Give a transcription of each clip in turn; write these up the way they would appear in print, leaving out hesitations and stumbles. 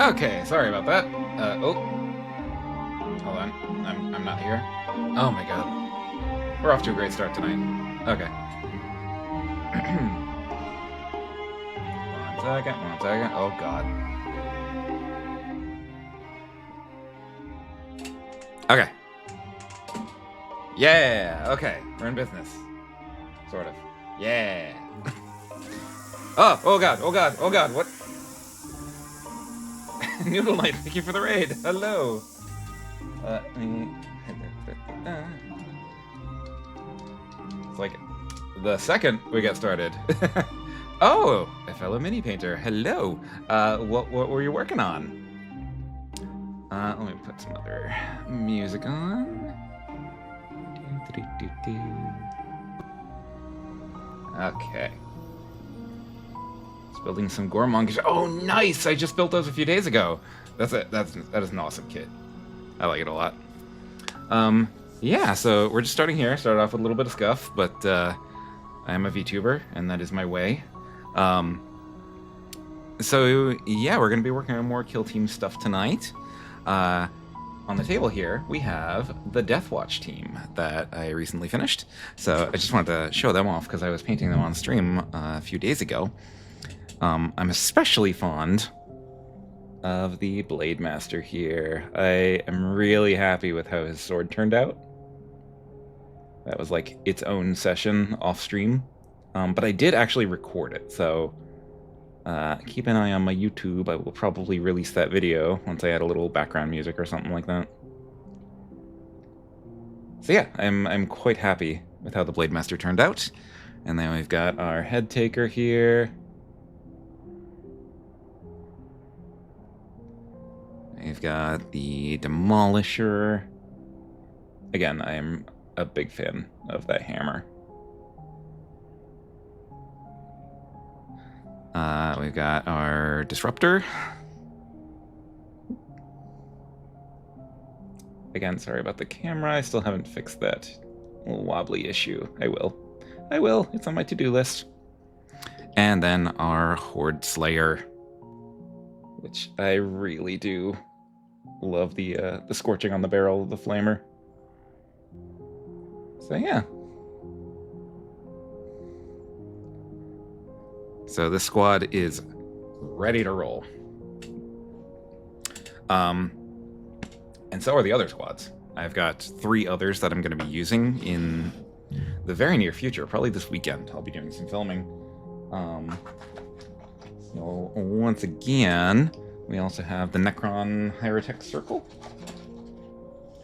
Okay, sorry about that. Oh, hold on. I'm not here. Oh my god. We're off to a great start tonight. Okay. One second. Oh god. Okay. Yeah, okay. We're in business. Sort of. Yeah. Oh god, what? Noodle Knight, thank you for the raid. Hello. It's like the second we get started. Oh, a fellow mini painter. Hello. What were you working on? Let me put some other music on. Okay. Just building some Gormongish. Oh, nice! I just built those a few days ago. That is an awesome kit. I like it a lot. Yeah, so we're just starting here. Started off with a little bit of scuff, but I am a VTuber, and that is my way. So yeah, we're going to be working on more Kill Team stuff tonight. On the table here, we have the Deathwatch team that I recently finished. So I just wanted to show them off because I was painting them on stream a few days ago. I'm especially fond of the Blade Master here. I am really happy with how his sword turned out. That was like its own session off stream. But I did actually record it, so keep an eye on my YouTube. I will probably release that video once I add a little background music or something like that. So yeah, I'm quite happy with how the Blade Master turned out. And then we've got our Head Taker here. We've got the Demolisher. Again, I'm a big fan of that hammer. We've got our Disruptor. Again, sorry about the camera. I still haven't fixed that little wobbly issue. I will. It's on my to-do list. And then our Horde Slayer, which I really do love the scorching on the barrel of the flamer. So yeah. So this squad is ready to roll. And so are the other squads. I've got 3 others that I'm going to be using in the very near future, probably this weekend. I'll be doing some filming. So once again, we also have the Necron Hierotech Circle,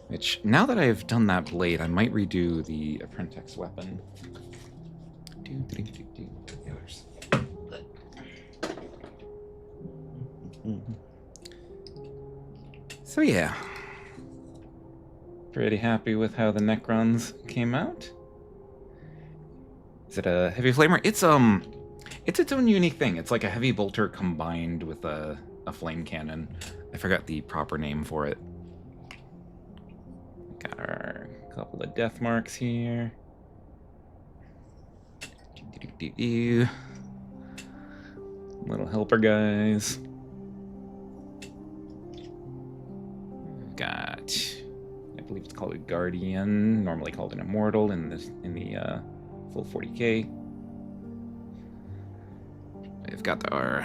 which, now that I've done that blade, I might redo the Apprentice weapon. So yeah, pretty happy with how the Necrons came out. Is it a heavy flamer? It's its own unique thing. It's like a heavy bolter combined with a flame cannon. I forgot the proper name for it. Got our couple of death marks here. Little helper guys. We've got, I believe it's called a Guardian, normally called an Immortal in the full 40k. We've got our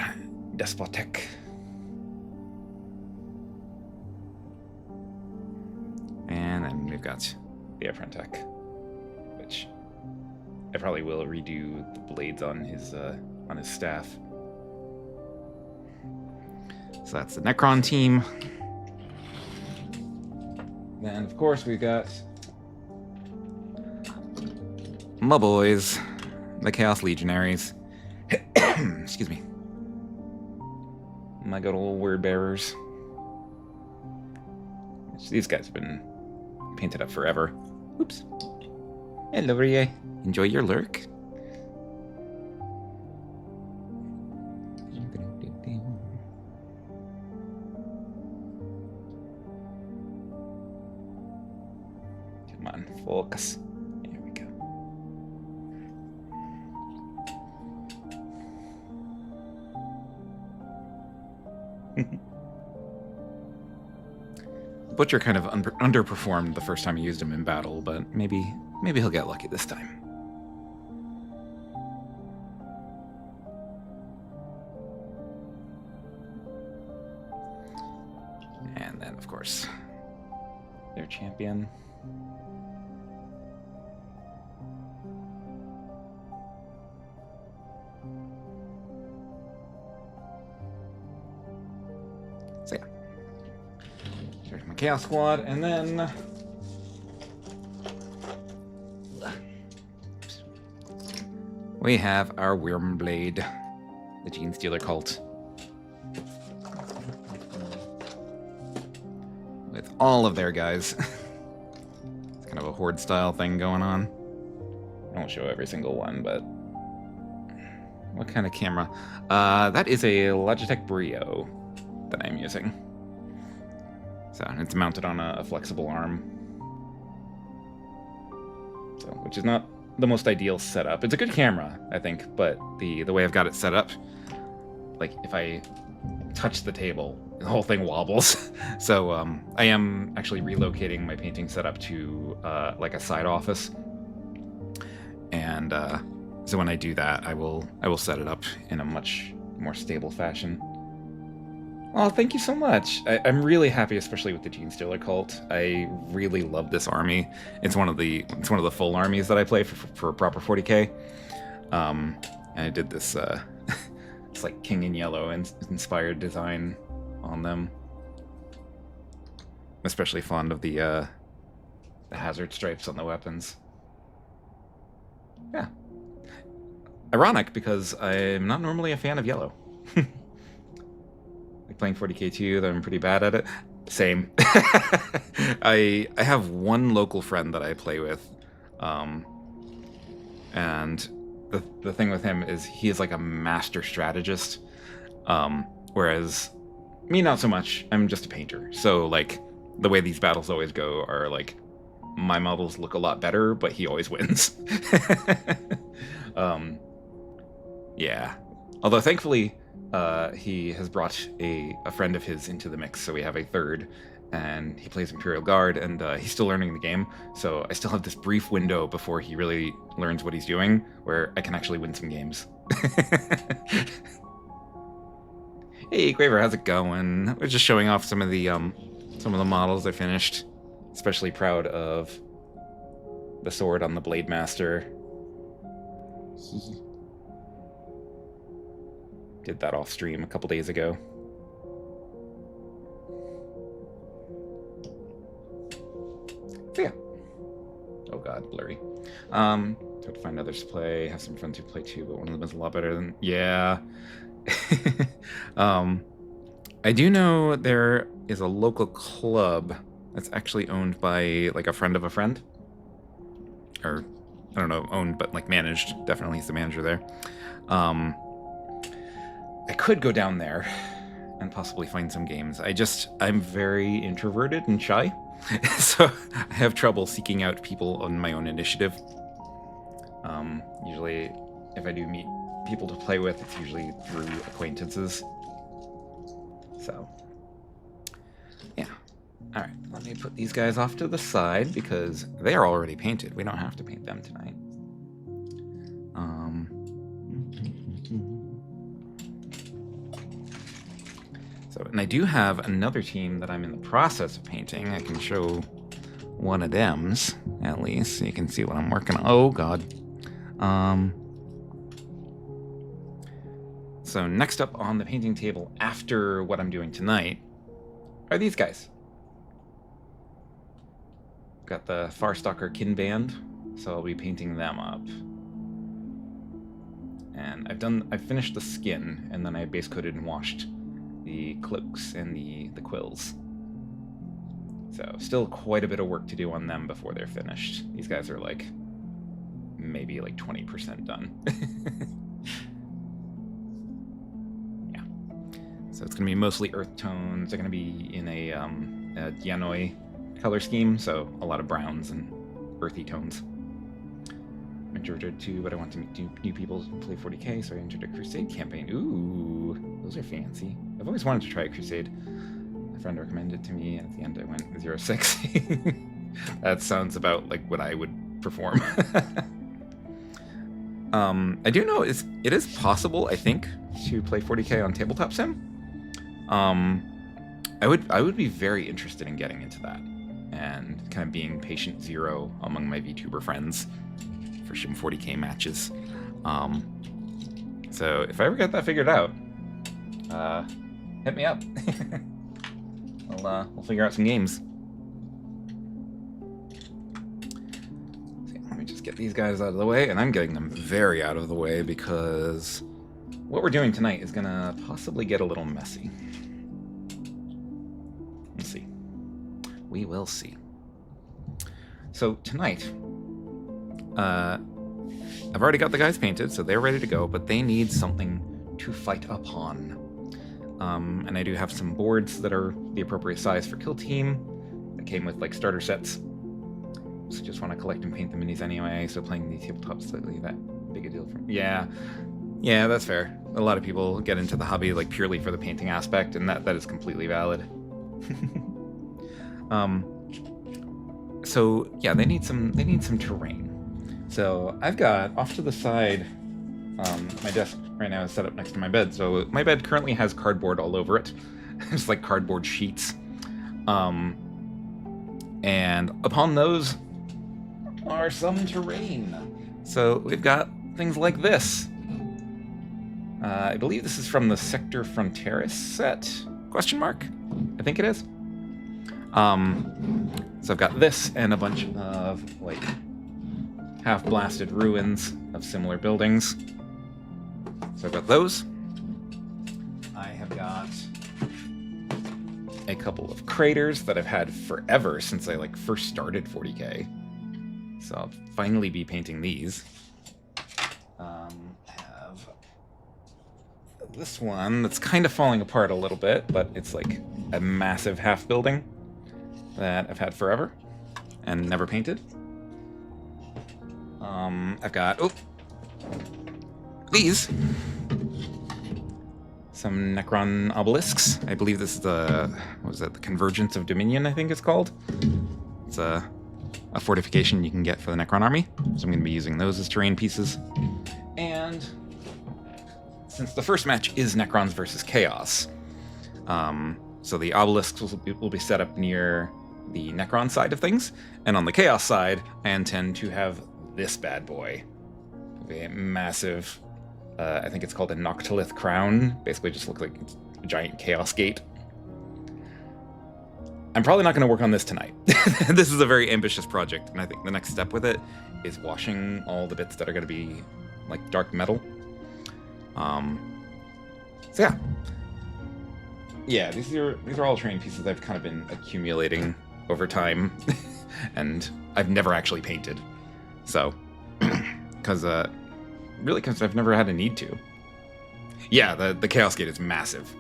Despotek. And then we've got the Apprentice, which I probably will redo the blades on his staff. So that's the Necron team. Then, of course, we've got my boys, the Chaos Legionaries. Excuse me. My good old word bearers. These guys have been painted up forever. Oops. Hello, Rie. Enjoy your lurk. Come on, focus. Here we go. Butcher kind of underperformed the first time I used him in battle, but maybe he'll get lucky this time. And then, of course, their champion. So yeah, there's my Chaos Squad, and then we have our Wyrmblade, the Genestealer cult, with all of their guys. It's kind of a horde style thing going on. I won't show every single one, but what kind of camera? That is a Logitech Brio that I'm using. So it's mounted on a flexible arm. So, which is not the most ideal setup. It's a good camera, I think, but the way I've got it set up, like if I touch the table, the whole thing wobbles. So I am actually relocating my painting setup to like a side office, and so when I do that, I will set it up in a much more stable fashion. Oh, thank you so much. I'm really happy, especially with the Genestealer cult. I really love this army. It's one of the full armies that I play for proper 40k. And I did this it's like King in Yellow inspired design on them. I'm especially fond of the hazard stripes on the weapons. Yeah. Ironic, because I'm not normally a fan of yellow. Like playing 40k2, I'm pretty bad at it. Same. I have one local friend that I play with, and the thing with him is he is like a master strategist, whereas me not so much. I'm just a painter. So like the way these battles always go are like my models look a lot better, but he always wins. Yeah. Although thankfully, he has brought a friend of his into the mix, so we have a third, and he plays Imperial Guard, and he's still learning the game, so I still have this brief window before he really learns what he's doing, where I can actually win some games. Hey, Quaver, how's it going? We're just showing off some of the models I finished. Especially proud of the sword on the Blade Master. Did that off stream a couple days ago. So yeah. Oh god, blurry. Have to find others to play, have some friends who play too, but one of them is a lot better than... Yeah. I do know there is a local club that's actually owned by like a friend of a friend. Or, I don't know, owned, but like managed. Definitely he's the manager there. I could go down there and possibly find some games. I'm very introverted and shy, so I have trouble seeking out people on my own initiative. Usually, if I do meet people to play with, it's usually through acquaintances. So, yeah. All right, let me put these guys off to the side because they are already painted. We don't have to paint them tonight. So, and I do have another team that I'm in the process of painting. I can show one of them's, at least, so you can see what I'm working on. Oh, God. So next up on the painting table after what I'm doing tonight are these guys. Got the Farstalker Kin Band, so I'll be painting them up. And I've finished the skin, and then I base coated and washed the cloaks and the quills. So still quite a bit of work to do on them before they're finished. These guys are like maybe like 20% done. Yeah. So it's gonna be mostly earth tones. They're gonna be in a Yanoi color scheme, so a lot of browns and earthy tones. I'm introverted too, but I want to meet new people who play 40k, so I entered a Crusade campaign. Ooh, those are fancy. I've always wanted to try a Crusade. A friend recommended it to me, and at the end I went 06. That sounds about like what I would perform. I do know it is possible, I think, to play 40k on Tabletop Sim. I would be very interested in getting into that and kind of being patient zero among my VTuber friends for some 40k matches. So if I ever get that figured out, hit me up. We'll figure out some games. Let me just get these guys out of the way, and I'm getting them very out of the way because what we're doing tonight is gonna possibly get a little messy. We'll see. We will see. So tonight, I've already got the guys painted, so they're ready to go, but they need something to fight upon. And I do have some boards that are the appropriate size for Kill Team that came with like starter sets. So just want to collect and paint the minis anyway, so playing the tabletop's slightly that big a deal for me. Yeah, that's fair. A lot of people get into the hobby like purely for the painting aspect, and that is completely valid. So yeah, they need some terrain. So I've got off to the side, my desk right now is set up next to my bed. So my bed currently has cardboard all over it. It's like cardboard sheets. And upon those are some terrain. So we've got things like this. I believe this is from the Sector Fronteris set? Question mark? I think it is. So I've got this and a bunch of like half-blasted ruins of similar buildings. So I've got those. I have got a couple of craters that I've had forever since I like first started 40k. So I'll finally be painting these. I have this one that's kind of falling apart a little bit, but it's like a massive half building that I've had forever and never painted. I've got these. Some Necron obelisks. I believe this is the, what was that, the Convergence of Dominion, I think it's called. It's a fortification you can get for the Necron army. So I'm going to be using those as terrain pieces. And since the first match is Necrons versus Chaos, so the obelisks will be set up near the Necron side of things. And on the Chaos side, I intend to have this bad boy. A massive, I think it's called a Noctilith crown. Basically just looks like a giant Chaos gate. I'm probably not going to work on this tonight. This is a very ambitious project, and I think the next step with it is washing all the bits that are going to be like dark metal. So yeah, these are all terrain pieces I've kind of been accumulating over time, and I've never actually painted. So, because I've never had a need to. Yeah, the Chaos Gate is massive.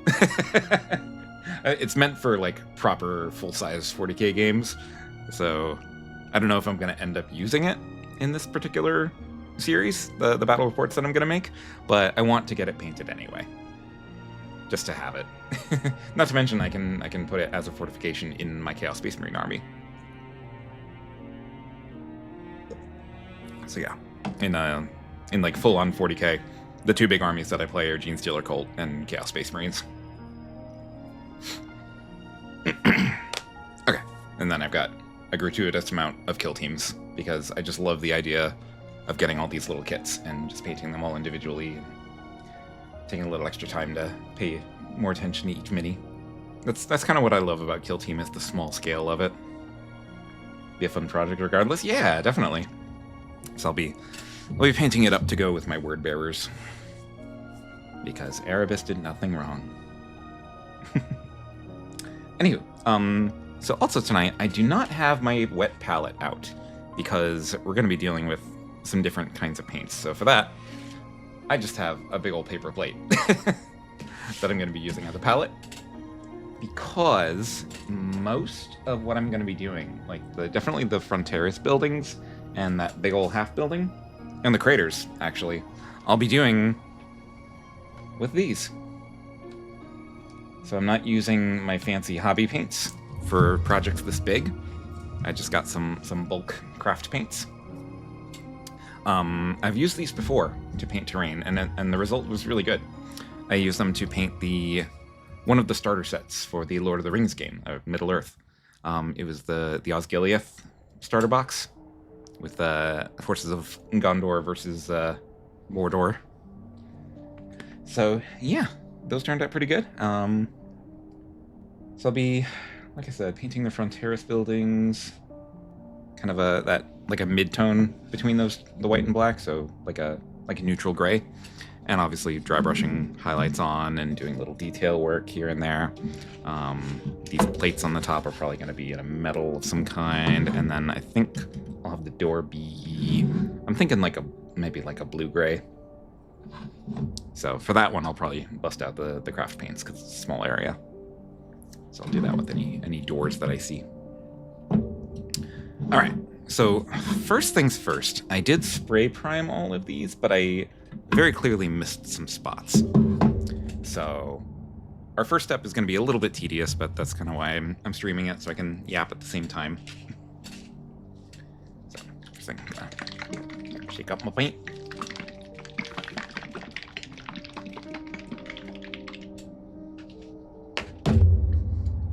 It's meant for like proper full-size 40k games, so I don't know if I'm going to end up using it in this particular series, the battle reports that I'm going to make, but I want to get it painted anyway, just to have it. Not to mention I can put it as a fortification in my Chaos Space Marine army. So yeah, in like full-on 40k, the two big armies that I play are Genestealer Cult and Chaos Space Marines. Okay, and then I've got a gratuitous amount of kill teams, because I just love the idea of getting all these little kits and just painting them all individually, and taking a little extra time to pay more attention to each mini. That's kind of what I love about Kill Team, is the small scale of it. Be a fun project regardless. Yeah, definitely. So I'll be painting it up to go with my word bearers, because Erebus did nothing wrong. Anywho, so also tonight, I do not have my wet palette out, because we're going to be dealing with some different kinds of paints. So for that, I just have a big old paper plate that I'm going to be using as a palette, because most of what I'm going to be doing, like definitely the Fronteris buildings and that big old half building, and the craters, actually, I'll be doing with these. So I'm not using my fancy hobby paints for projects this big. I just got some bulk craft paints. I've used these before to paint terrain, and the result was really good. I used them to paint one of the starter sets for the Lord of the Rings game, Middle Earth. It was the Osgiliath starter box with the forces of Gondor versus Mordor. So yeah, those turned out pretty good. So I'll be, like I said, painting the front terrace buildings, kind of like a mid-tone between the white and black, so like a neutral gray, and obviously dry brushing highlights on and doing little detail work here and there. These plates on the top are probably going to be in a metal of some kind, and then I think I'll have the door be, I'm thinking maybe like a blue-gray. So for that one, I'll probably bust out the craft paints because it's a small area. So I'll do that with any doors that I see. All right, so first things first, I did spray prime all of these, but I very clearly missed some spots. So our first step is going to be a little bit tedious, but that's kind of why I'm streaming it, so I can yap at the same time. So first thing, shake up my paint.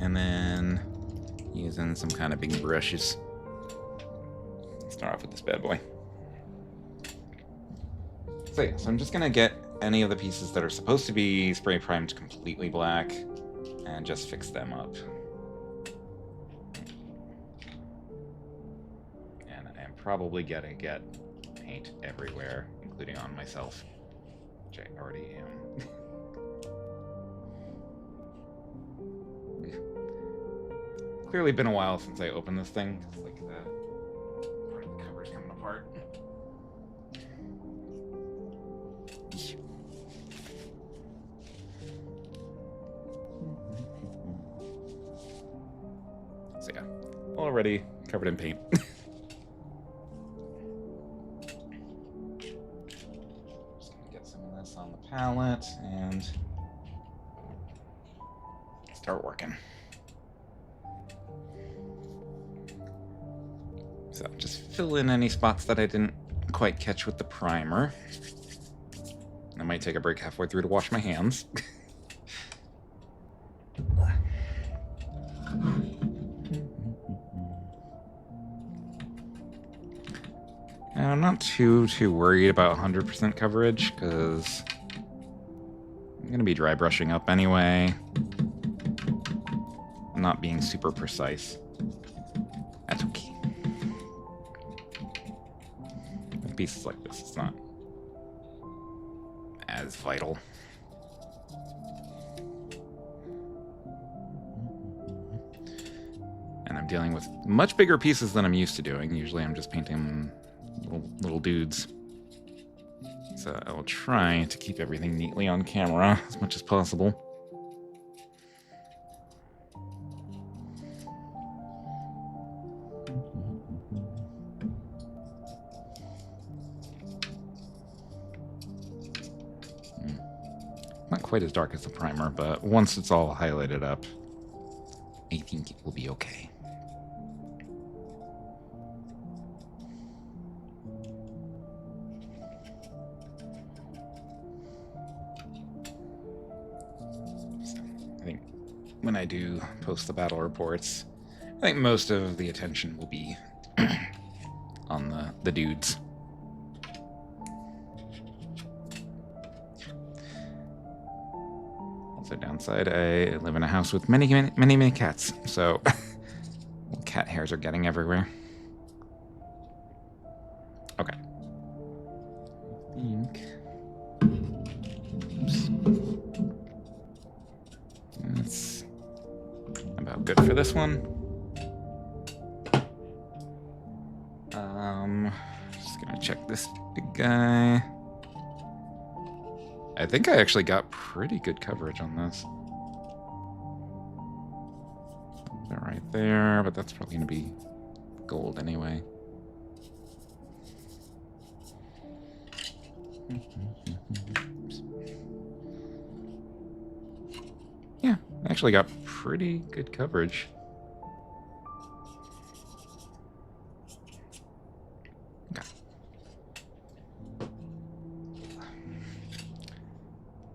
And then using some kind of big brushes. Start off with this bad boy. So yeah, so I'm just gonna get any of the pieces that are supposed to be spray primed completely black and just fix them up. And I am probably gonna get paint everywhere, including on myself, which I already am. Clearly been a while since I opened this thing. It's like the cover's coming apart. So yeah, already covered in paint. Just gonna get some of this on the palette and start working. So just fill in any spots that I didn't quite catch with the primer. I might take a break halfway through to wash my hands. And I'm not too worried about 100% coverage, because I'm going to be dry brushing up anyway. I'm not being super precise. That's okay. With pieces like this, it's not as vital. And I'm dealing with much bigger pieces than I'm used to doing. Usually I'm just painting little dudes. So I will try to keep everything neatly on camera as much as possible. Not quite as dark as the primer, but once it's all highlighted up, I think it will be okay. I think when I do post the battle reports, I think most of the attention will be on the dudes. Also downside, I live in a house with many cats, so cat hairs are getting everywhere. Okay. I think... Oops. That's about good for this one. Just gonna check this big guy. I think I actually got pretty good coverage on this. They're right there, but that's probably gonna be gold anyway. Yeah, actually got pretty good coverage. Okay.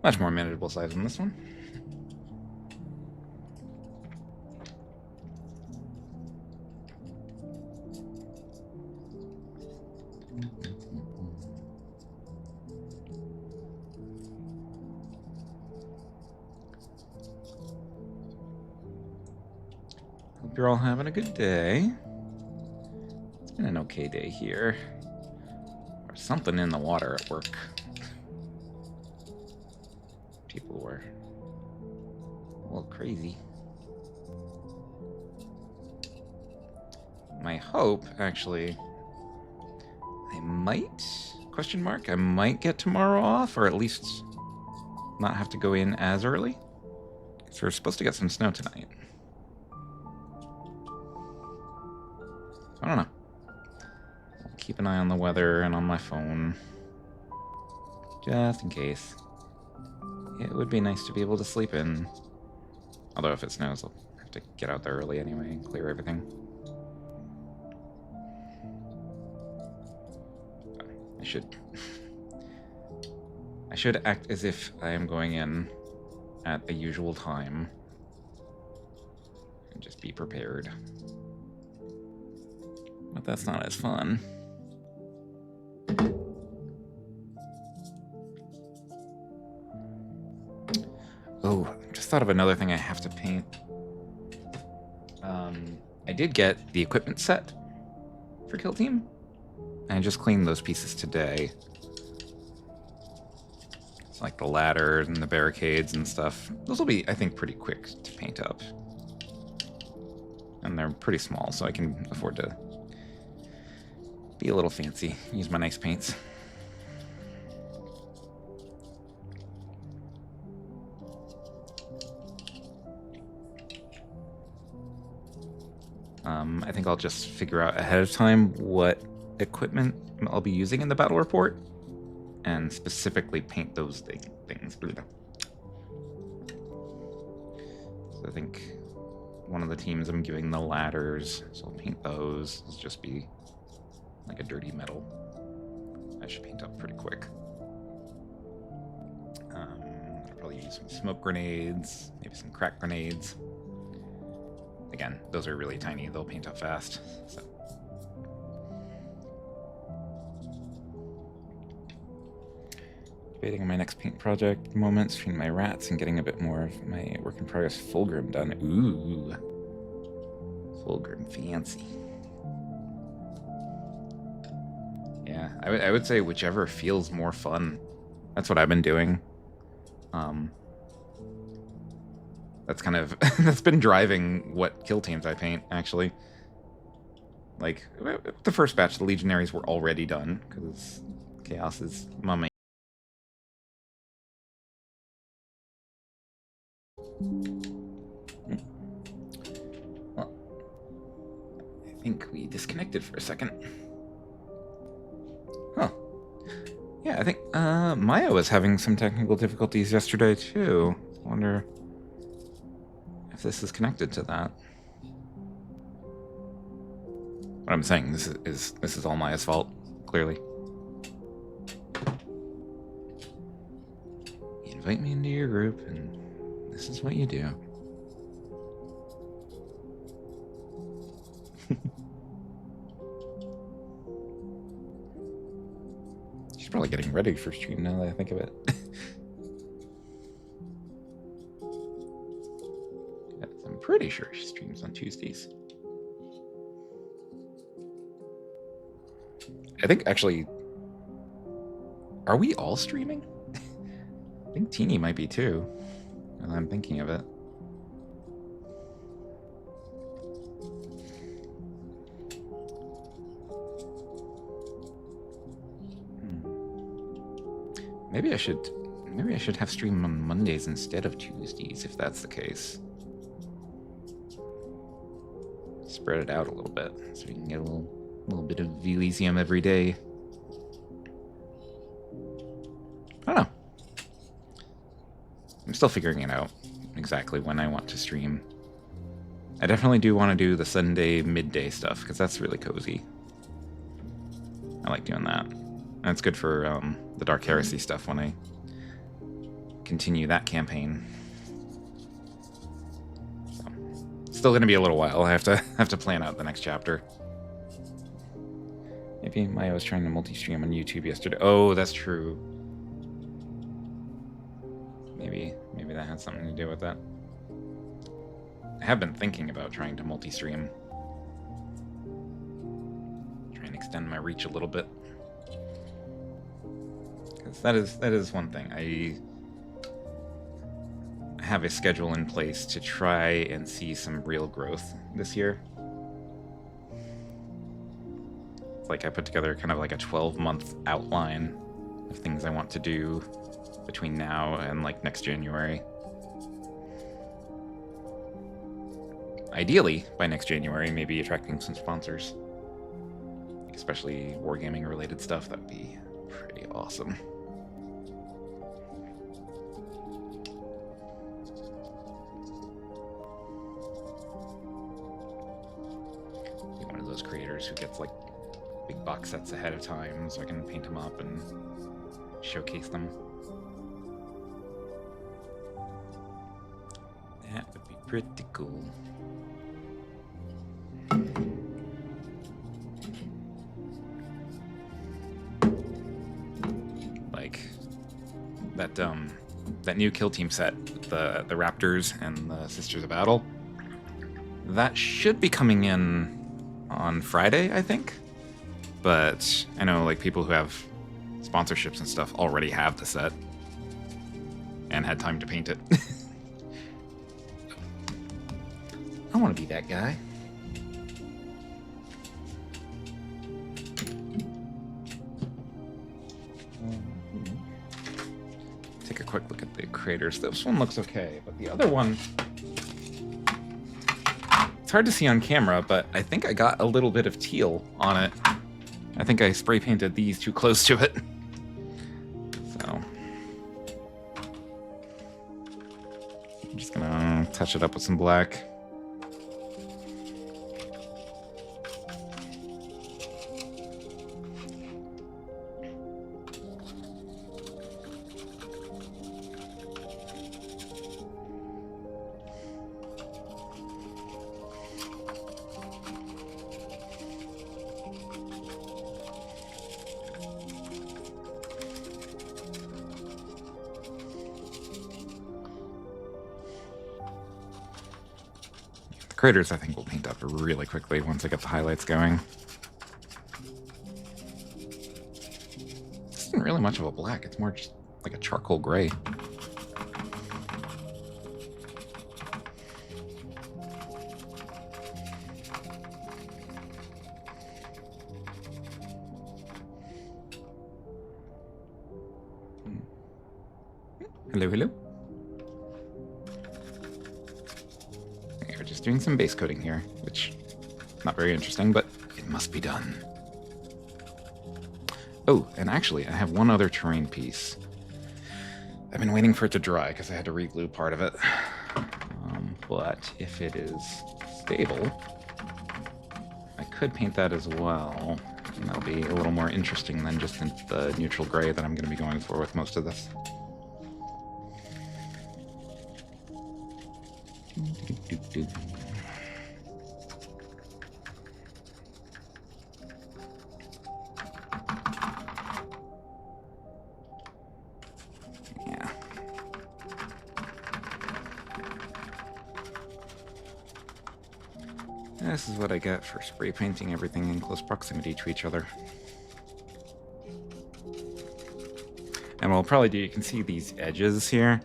Much more manageable size than this one. Hope you're all having a good day. It's been an okay day here. There's something in the water at work. People were a little crazy. My hope, actually, I might, question mark, I might get tomorrow off, or at least not have to go in as early. So we're supposed to get some snow tonight. I don't know. I'll keep an eye on the weather and on my phone, just in case. It would be nice to be able to sleep in. Although if it snows, I'll have to get out there early anyway and clear everything. I should act as if I am going in at the usual time. And just be prepared. But that's not as fun. Oh, just thought of another thing I have to paint. I did get the equipment set for Kill Team. And I just cleaned those pieces today. It's like the ladders and the barricades and stuff. Those will be, I think, pretty quick to paint up. And they're pretty small, so I can afford to be a little fancy. Use my nice paints. I think I'll just figure out ahead of time what equipment I'll be using in the battle report, and specifically paint those things. So I think one of the teams I'm giving the ladders, so I'll paint those. It'll just be like a dirty metal. I should paint up pretty quick. I'll probably use some smoke grenades, maybe some crack grenades. Again, those are really tiny. They'll paint up fast. So. Debating on my next paint project moments between my rats and getting a bit more of my work in progress Fulgrim done. Ooh. Fulgrim fancy. Yeah, I would say whichever feels more fun. That's what I've been doing. That's kind of that's been driving what kill teams I paint, actually. Like the first batch, the Legionaries were already done because Chaos is my main. Well, I think we disconnected for a second. Huh. Yeah, I think Maya was having some technical difficulties yesterday too. I wonder if this is connected to that. What I'm saying, this is all Maya's fault, clearly. You invite me into your group, and this is what you do. She's probably getting ready for stream now that I think of it. I'm pretty sure she streams on Tuesdays. I think, actually, are we all streaming? I think Teeny might be too, now that I'm thinking of it. Maybe I should have stream on Mondays instead of Tuesdays, if that's the case. Spread it out a little bit so we can get a little bit of Elysium every day. I don't know. I'm still figuring it out exactly when I want to stream. I definitely do want to do the Sunday midday stuff, because that's really cozy. I like doing that. And it's good for the Dark Heresy stuff when I continue that campaign. So, still going to be a little while. I have to plan out the next chapter. Maybe Maya was trying to multi-stream on YouTube yesterday. Oh, that's true. Maybe that had something to do with that. I have been thinking about trying to multi-stream. Try and extend my reach a little bit. Because that is one thing. I have a schedule in place to try and see some real growth this year. It's like I put together kind of like a 12-month outline of things I want to do between now and like next January. Ideally, by next January, maybe attracting some sponsors. Especially wargaming related stuff, that would be pretty awesome. Be one of those creators who gets like big box sets ahead of time so I can paint them up and showcase them. That would be pretty cool. Like that new Kill Team set, the Raptors and the Sisters of Battle, that should be coming in on Friday, I think. But I know like people who have sponsorships and stuff already have the set and had time to paint it. I want to be that guy. Take a quick look at the creators. This one looks okay, but the other one, it's hard to see on camera, but I think I got a little bit of teal on it. I think I spray painted these too close to it. So I'm just gonna touch it up with some black. Craters, I think, will paint up really quickly once I get the highlights going. This isn't really much of a black. It's more just like a charcoal gray. Hello, hello. Just doing some base coating here, which not very interesting, but it must be done. Oh, and actually, I have one other terrain piece. I've been waiting for it to dry because I had to re-glue part of it. But if it is stable, I could paint that as well. And that'll be a little more interesting than just the neutral gray that I'm going to be going for with most of this. Yeah. This is what I get for spray painting everything in close proximity to each other. And what I'll probably do, you can see these edges here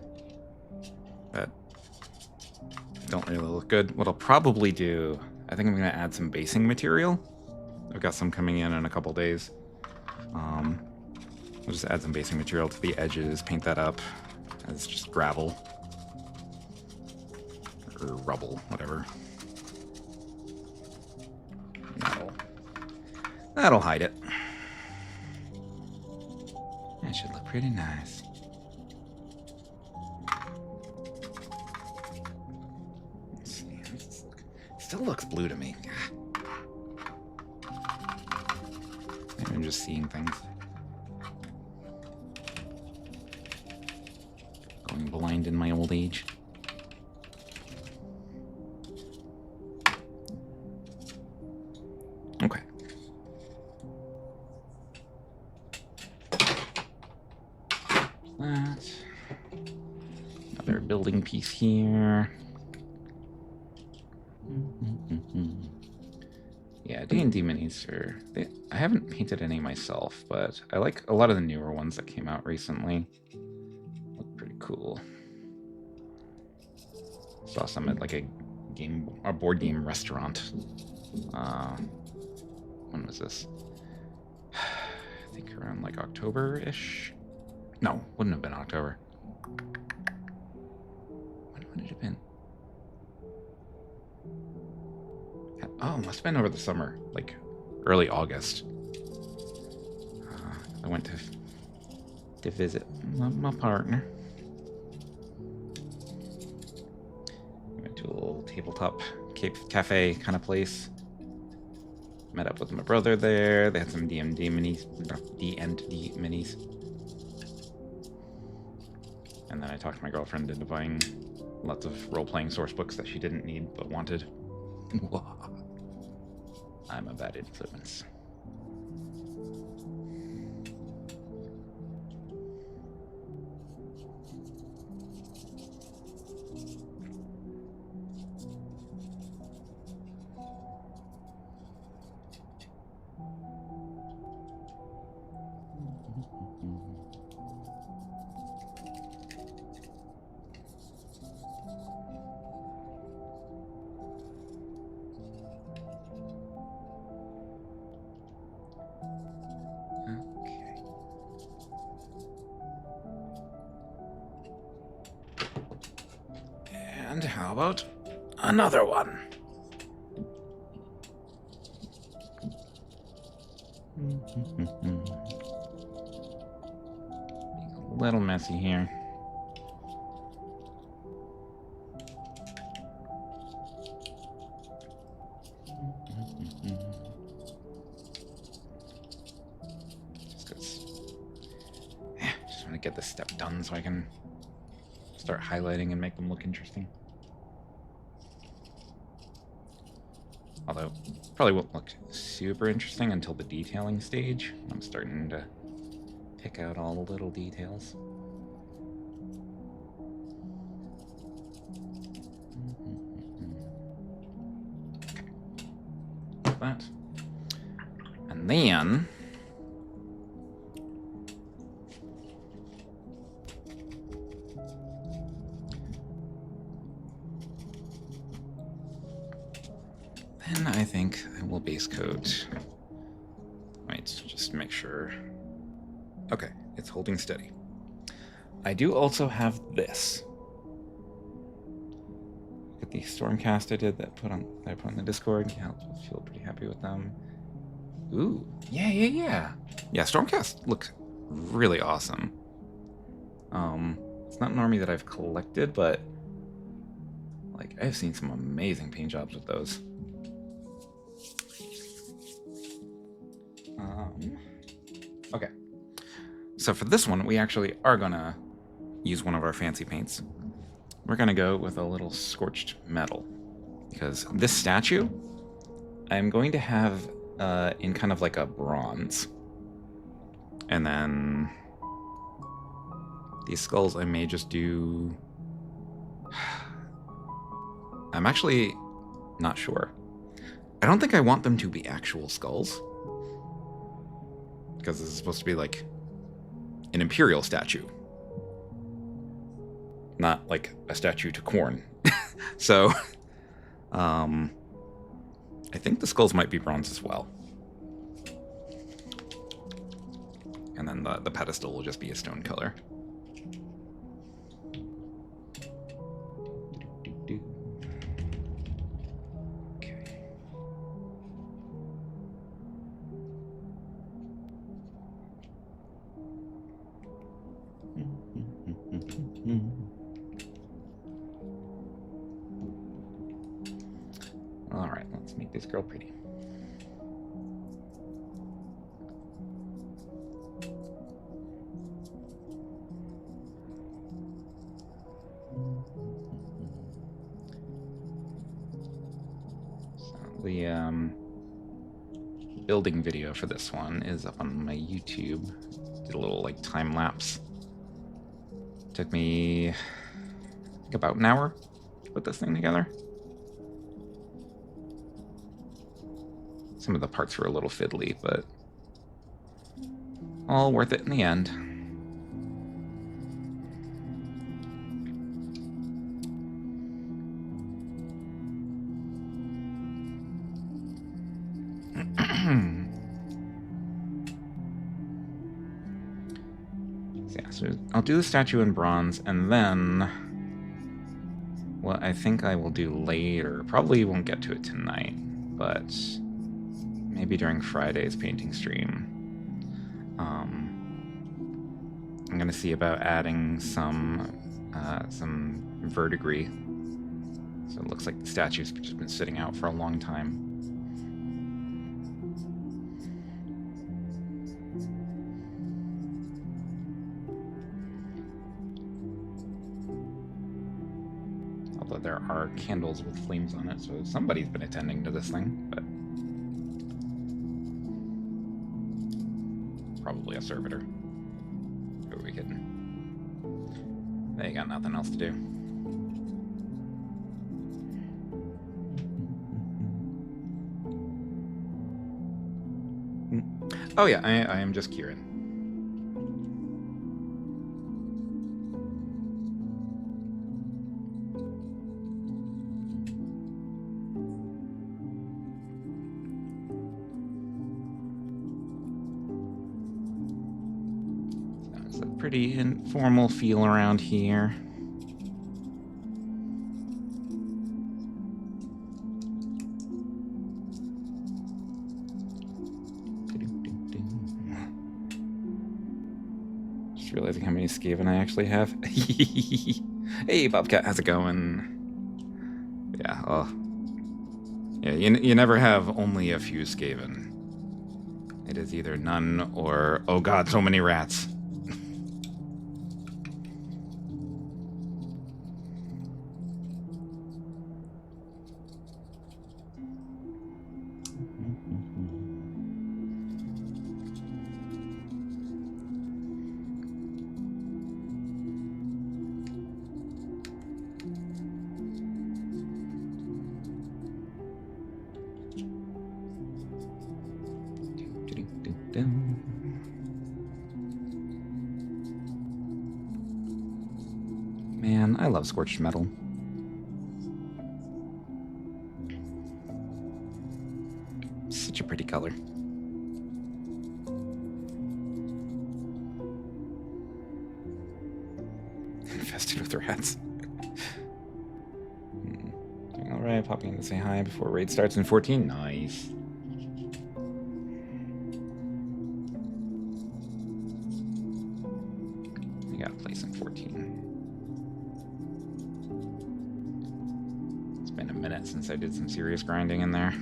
that don't really look good. What I'll probably do, I think I'm going to add some basing material. I've got some coming in a couple days. I'll just add some basing material to the edges, paint that up as just gravel. Or rubble, whatever. That'll hide it. That should look pretty nice. still looks blue to me. Maybe I'm just seeing things. Going blind in my old age. Okay. That. Another building piece here. Yeah, D&D minis are... I haven't painted any myself, but I like a lot of the newer ones that came out recently. Look pretty cool. Saw some at like a board game restaurant. When was this? I think around like October-ish. No, wouldn't have been October. When would it have been? Oh, must have been over the summer, like early August. I went to visit my partner. Went to a little tabletop cafe kind of place. Met up with my brother there. They had some D&D minis. And then I talked my girlfriend into buying lots of role-playing source books that she didn't need but wanted. I'm a bad influence. And how about another one? A little messy here. Just want to get this step done so I can start highlighting and make them look interesting. Although, probably won't look super interesting until the detailing stage. I'm starting to pick out all the little details. Okay. That. And then... I think I will base coat. Wait, just make sure. Okay, it's holding steady. I do also have this. Look at the Stormcast I did that I put on the Discord. Yeah, I feel pretty happy with them. Ooh, yeah. Yeah, Stormcast looks really awesome. It's not an army that I've collected, but like I've seen some amazing paint jobs with those. Okay, so for this one, we actually are gonna use one of our fancy paints. We're gonna go with a little scorched metal, because this statue, I'm going to have in kind of like a bronze. And then these skulls I may just do... I'm actually not sure. I don't think I want them to be actual skulls, because this is supposed to be like an imperial statue, not like a statue to Khorne. So I think the skulls might be bronze as well, and then the pedestal will just be a stone color. Let's make this girl pretty. So the building video for this one is up on my YouTube. Did a little like time lapse. Took me about an hour to put this thing together. Some of the parts were a little fiddly, but all worth it in the end. So I'll do the statue in bronze, and then what I think I will do later, probably won't get to it tonight, but maybe during Friday's painting stream, I'm going to see about adding some verdigris. So it looks like the statue's just been sitting out for a long time. Although there are candles with flames on it, so somebody's been attending to this thing, but probably a servitor. Who are we kidding? They got nothing else to do. Oh yeah, I am just Kieran. It's a pretty informal feel around here. Just realizing how many Skaven I actually have. Hey, Bobcat, how's it going? Yeah, oh. Yeah, you never have only a few Skaven. It is either none or, oh god, so many rats. Man, I love scorched metal. Such a pretty color. Infested with rats. Doing alright, popping in to say hi before raid starts in 14. Nice. I got a place in 14. It's been a minute since I did some serious grinding in there.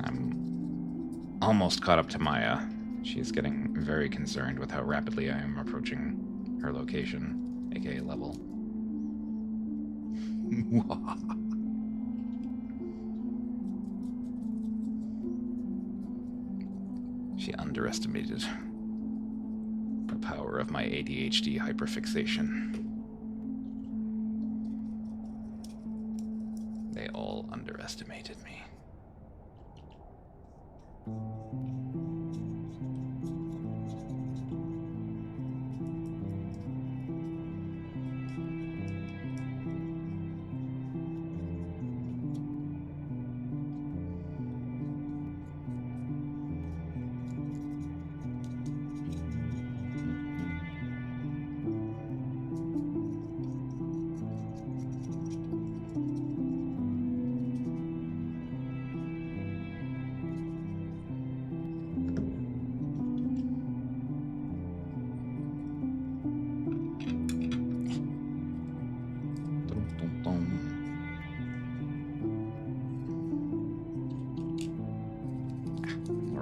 I'm almost caught up to Maya. She's getting very concerned with how rapidly I am approaching her location, aka level. She underestimated the power of my ADHD hyperfixation. They all underestimated me.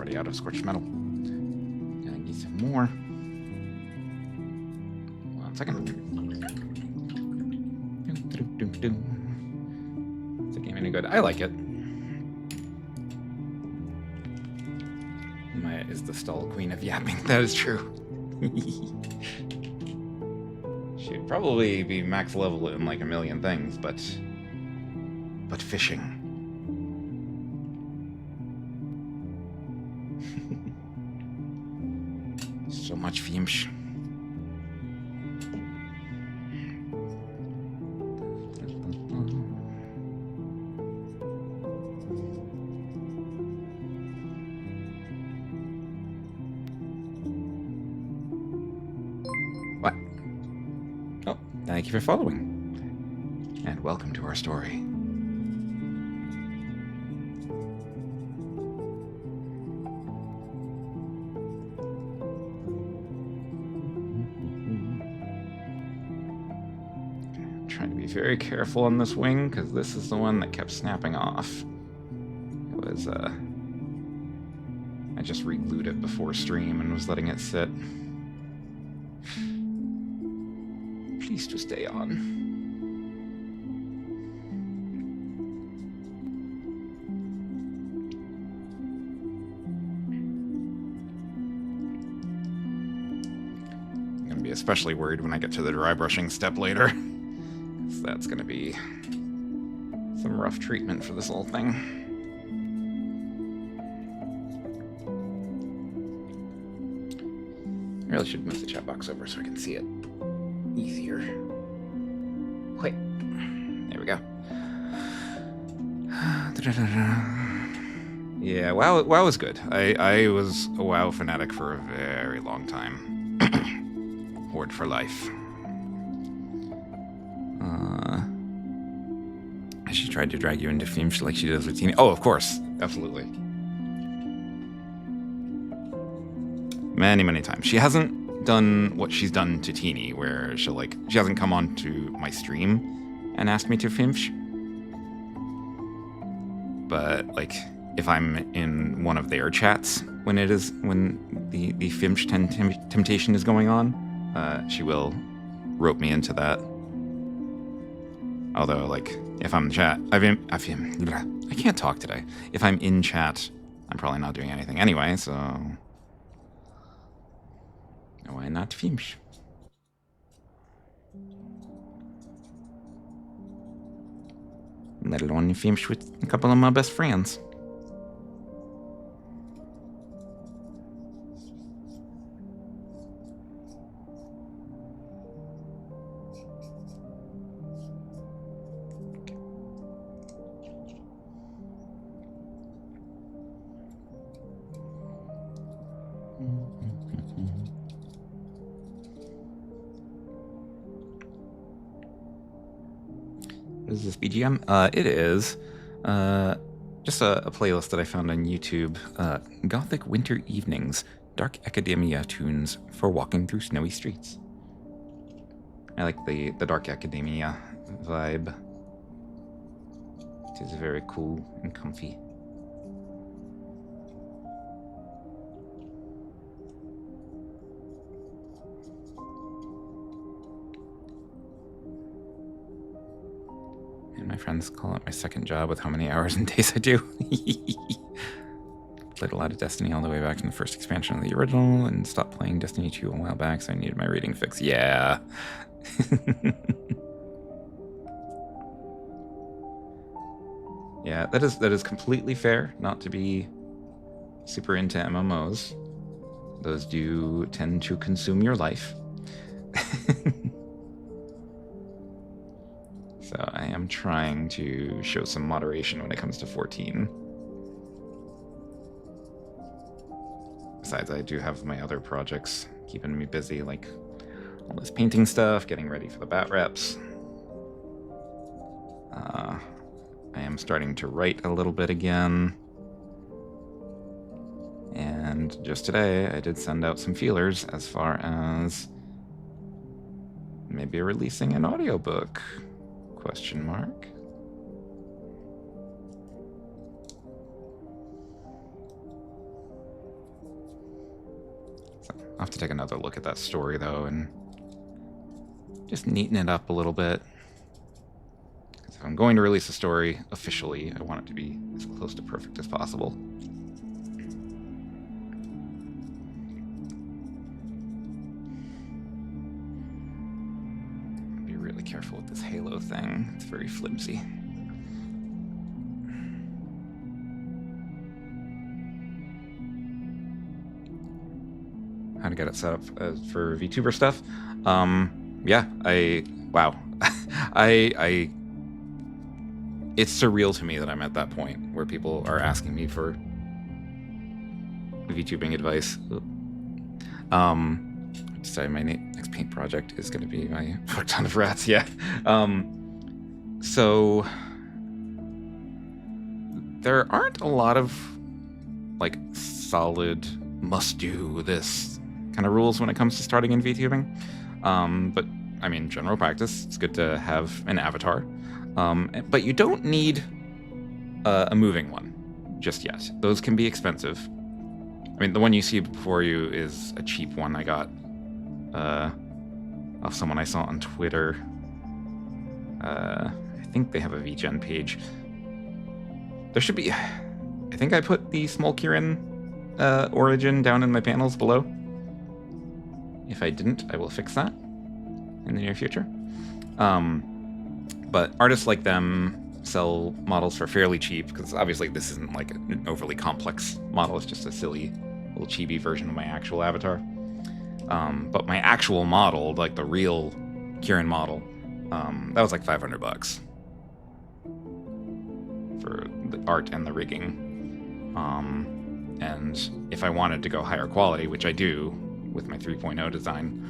already out of scorched metal. Gonna need some more. 1 second. Is the game any good? I like it. Maya is the stall queen of yapping. That is true. She'd probably be max level in like a million things, but fishing. So much Fiemsch. What? Oh, thank you for following. And welcome to our story. Trying to be very careful on this wing because this is the one that kept snapping off. It was I just re-glued it before stream and was letting it sit. Please to stay on. I'm gonna be especially worried when I get to the dry brushing step later. So that's going to be some rough treatment for this little thing. I really should move the chat box over so I can see it easier. Wait, there we go. Yeah, WoW was good. I was a WoW fanatic for a very long time. Horde for life. She tried to drag you into Fiemsch like she does with Teeny. Oh, of course. Absolutely. Many, many times. She hasn't done what she's done to Teeny, where she hasn't come on to my stream and asked me to Fiemsch. But, like, if I'm in one of their chats when the Fiemsch temptation is going on, she will rope me into that. Although, like, if I'm in chat, I can't talk today. If I'm in chat, I'm probably not doing anything anyway, so why not Fiemsch? Let alone Fiemsch with a couple of my best friends. What is this BGM? It is just a playlist that I found on YouTube. Gothic Winter Evenings, Dark Academia tunes for walking through snowy streets. I like the Dark Academia vibe. It is very cool and comfy. My friends call it my second job with how many hours and days I do. Played a lot of Destiny all the way back from the first expansion of the original and stopped playing Destiny 2 a while back, so I needed my reading fix. Yeah. Yeah, that is completely fair not to be super into MMOs. Those do tend to consume your life. So I am trying to show some moderation when it comes to 14. Besides, I do have my other projects keeping me busy, like all this painting stuff, getting ready for the bat reps. I am starting to write a little bit again. And just today, I did send out some feelers as far as maybe releasing an audiobook. Question mark. I'll have to take another look at that story, though, and just neaten it up a little bit. Because if I'm going to release a story officially, I want it to be as close to perfect as possible. Be really careful with this halo thing. It's very flimsy. How to get it set up for VTuber stuff. Yeah, wow. It's surreal to me that I'm at that point where people are asking me for VTubing advice. I decided my next paint project is going to be my fuck ton of rats. Yeah. So there aren't a lot of like solid must do this kind of rules when it comes to starting in VTubing. But I mean, general practice, it's good to have an avatar. But you don't need a moving one just yet. Those can be expensive. I mean, the one you see before you is a cheap one I got off someone I saw on Twitter. I think they have a VGen page. There should be... I think I put the small Kieran origin down in my panels below. If I didn't, I will fix that in the near future. But artists like them sell models for fairly cheap, because obviously this isn't like an overly complex model. It's just a silly little chibi version of my actual avatar. But my actual model, like the real Kieran model, that was like $500 for the art and the rigging. And if I wanted to go higher quality, which I do with my 3.0 design,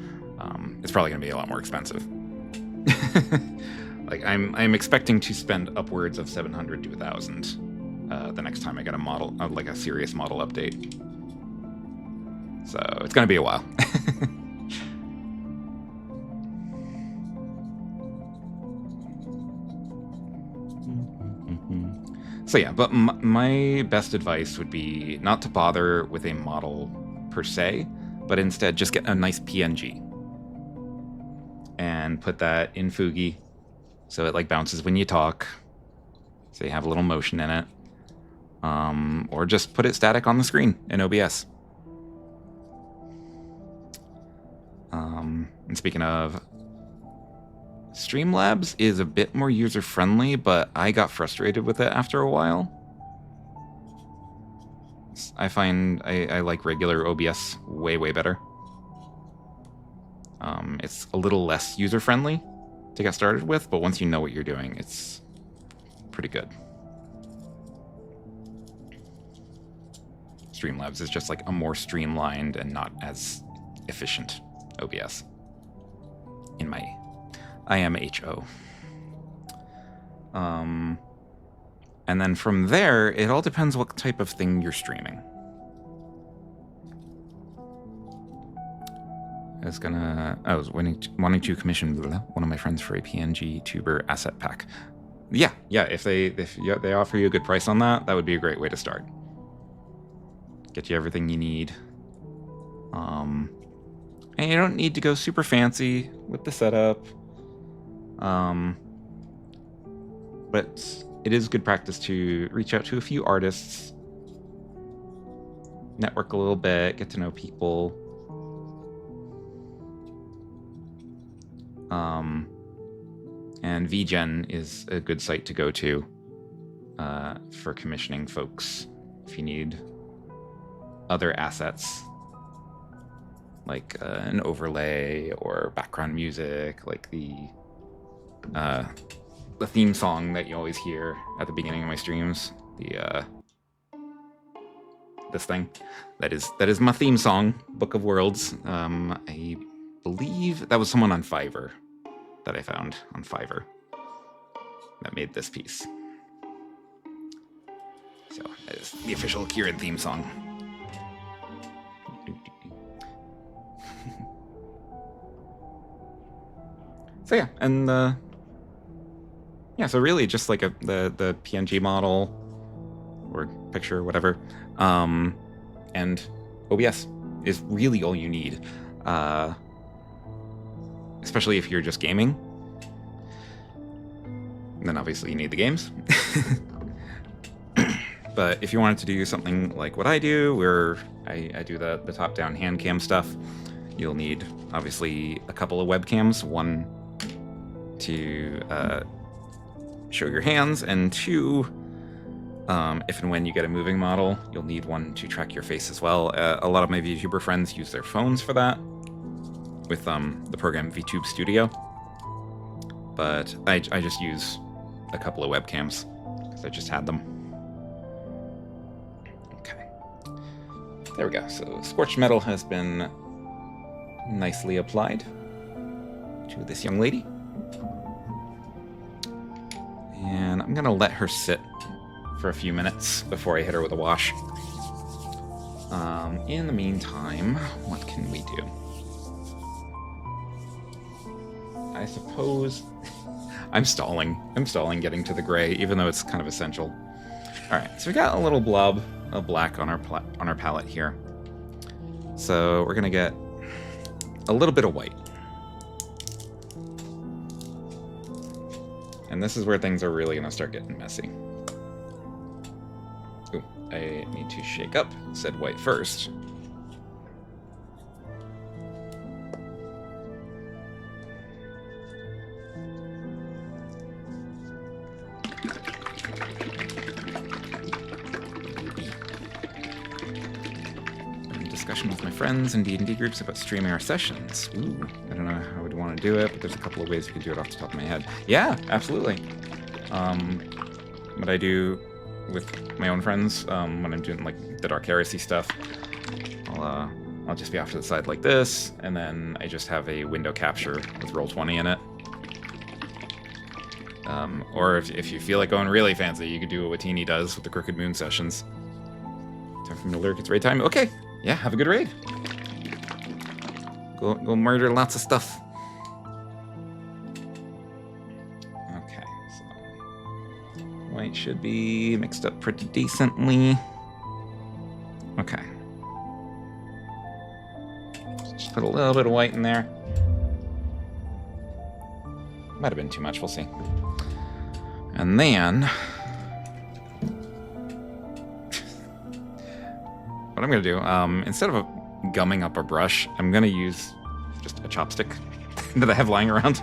it's probably going to be a lot more expensive. Like I'm expecting to spend upwards of $700 to $1,000 the next time I get a model, like a serious model update. So it's going to be a while. So yeah, but my best advice would be not to bother with a model per se, but instead just get a nice PNG and put that in Fugi so it like bounces when you talk, so you have a little motion in it, or just put it static on the screen in OBS. And speaking of, Streamlabs is a bit more user-friendly, but I got frustrated with it after a while. I find I like regular OBS way, way better. It's a little less user-friendly to get started with, but once you know what you're doing, it's pretty good. Streamlabs is just like a more streamlined and not as efficient OBS. In my IMHO. And then from there, it all depends what type of thing you're streaming. I was wanting to commission one of my friends for a PNG tuber asset pack. Yeah, if they offer you a good price on that, that would be a great way to start. Get you everything you need. And you don't need to go super fancy with the setup. But it is good practice to reach out to a few artists, network a little bit, get to know people. And VGen is a good site to go to for commissioning folks if you need other assets like an overlay or background music, like the theme song that you always hear at the beginning of my streams. This thing that is my theme song, Book of Worlds. I believe that was someone on Fiverr that I found on Fiverr that made this piece. So that is the official Kieran theme song. So yeah, and so really just like the PNG model or picture, whatever, and OBS is really all you need, especially if you're just gaming. And then obviously you need the games. But if you wanted to do something like what I do, where I do the top-down hand cam stuff, you'll need obviously a couple of webcams. One to show your hands, and two, if and when you get a moving model, you'll need one to track your face as well. A lot of my VTuber friends use their phones for that with the program VTube Studio, but I just use a couple of webcams because I just had them. Okay, there we go. So Scorched Metal has been nicely applied to this young lady. And I'm gonna let her sit for a few minutes before I hit her with a wash. In the meantime, what can we do? I suppose I'm stalling getting to the gray, even though it's kind of essential. All right, so we got a little blob of black on our palette here. So we're gonna get a little bit of white. And this is where things are really gonna start getting messy. Ooh, I need to shake up said white first. Discussion with my friends and D&D groups about streaming our sessions. Ooh, I don't know how I would want to do it, but there's a couple of ways you can do it off the top of my head. Yeah, absolutely. What I do with my own friends when I'm doing like the Dark Heresy stuff, I'll just be off to the side like this, and then I just have a window capture with Roll20 in it. Or if you feel like going really fancy, you could do what Watini does with the Crooked Moon sessions. Time for me to lurk, it's raid time. Okay, yeah, have a good raid. Go murder lots of stuff. Okay, so white should be mixed up pretty decently. Okay. Just put a little bit of white in there. Might have been too much, we'll see. And then what I'm gonna do, instead of gumming up a brush, I'm gonna use just a chopstick that I have lying around.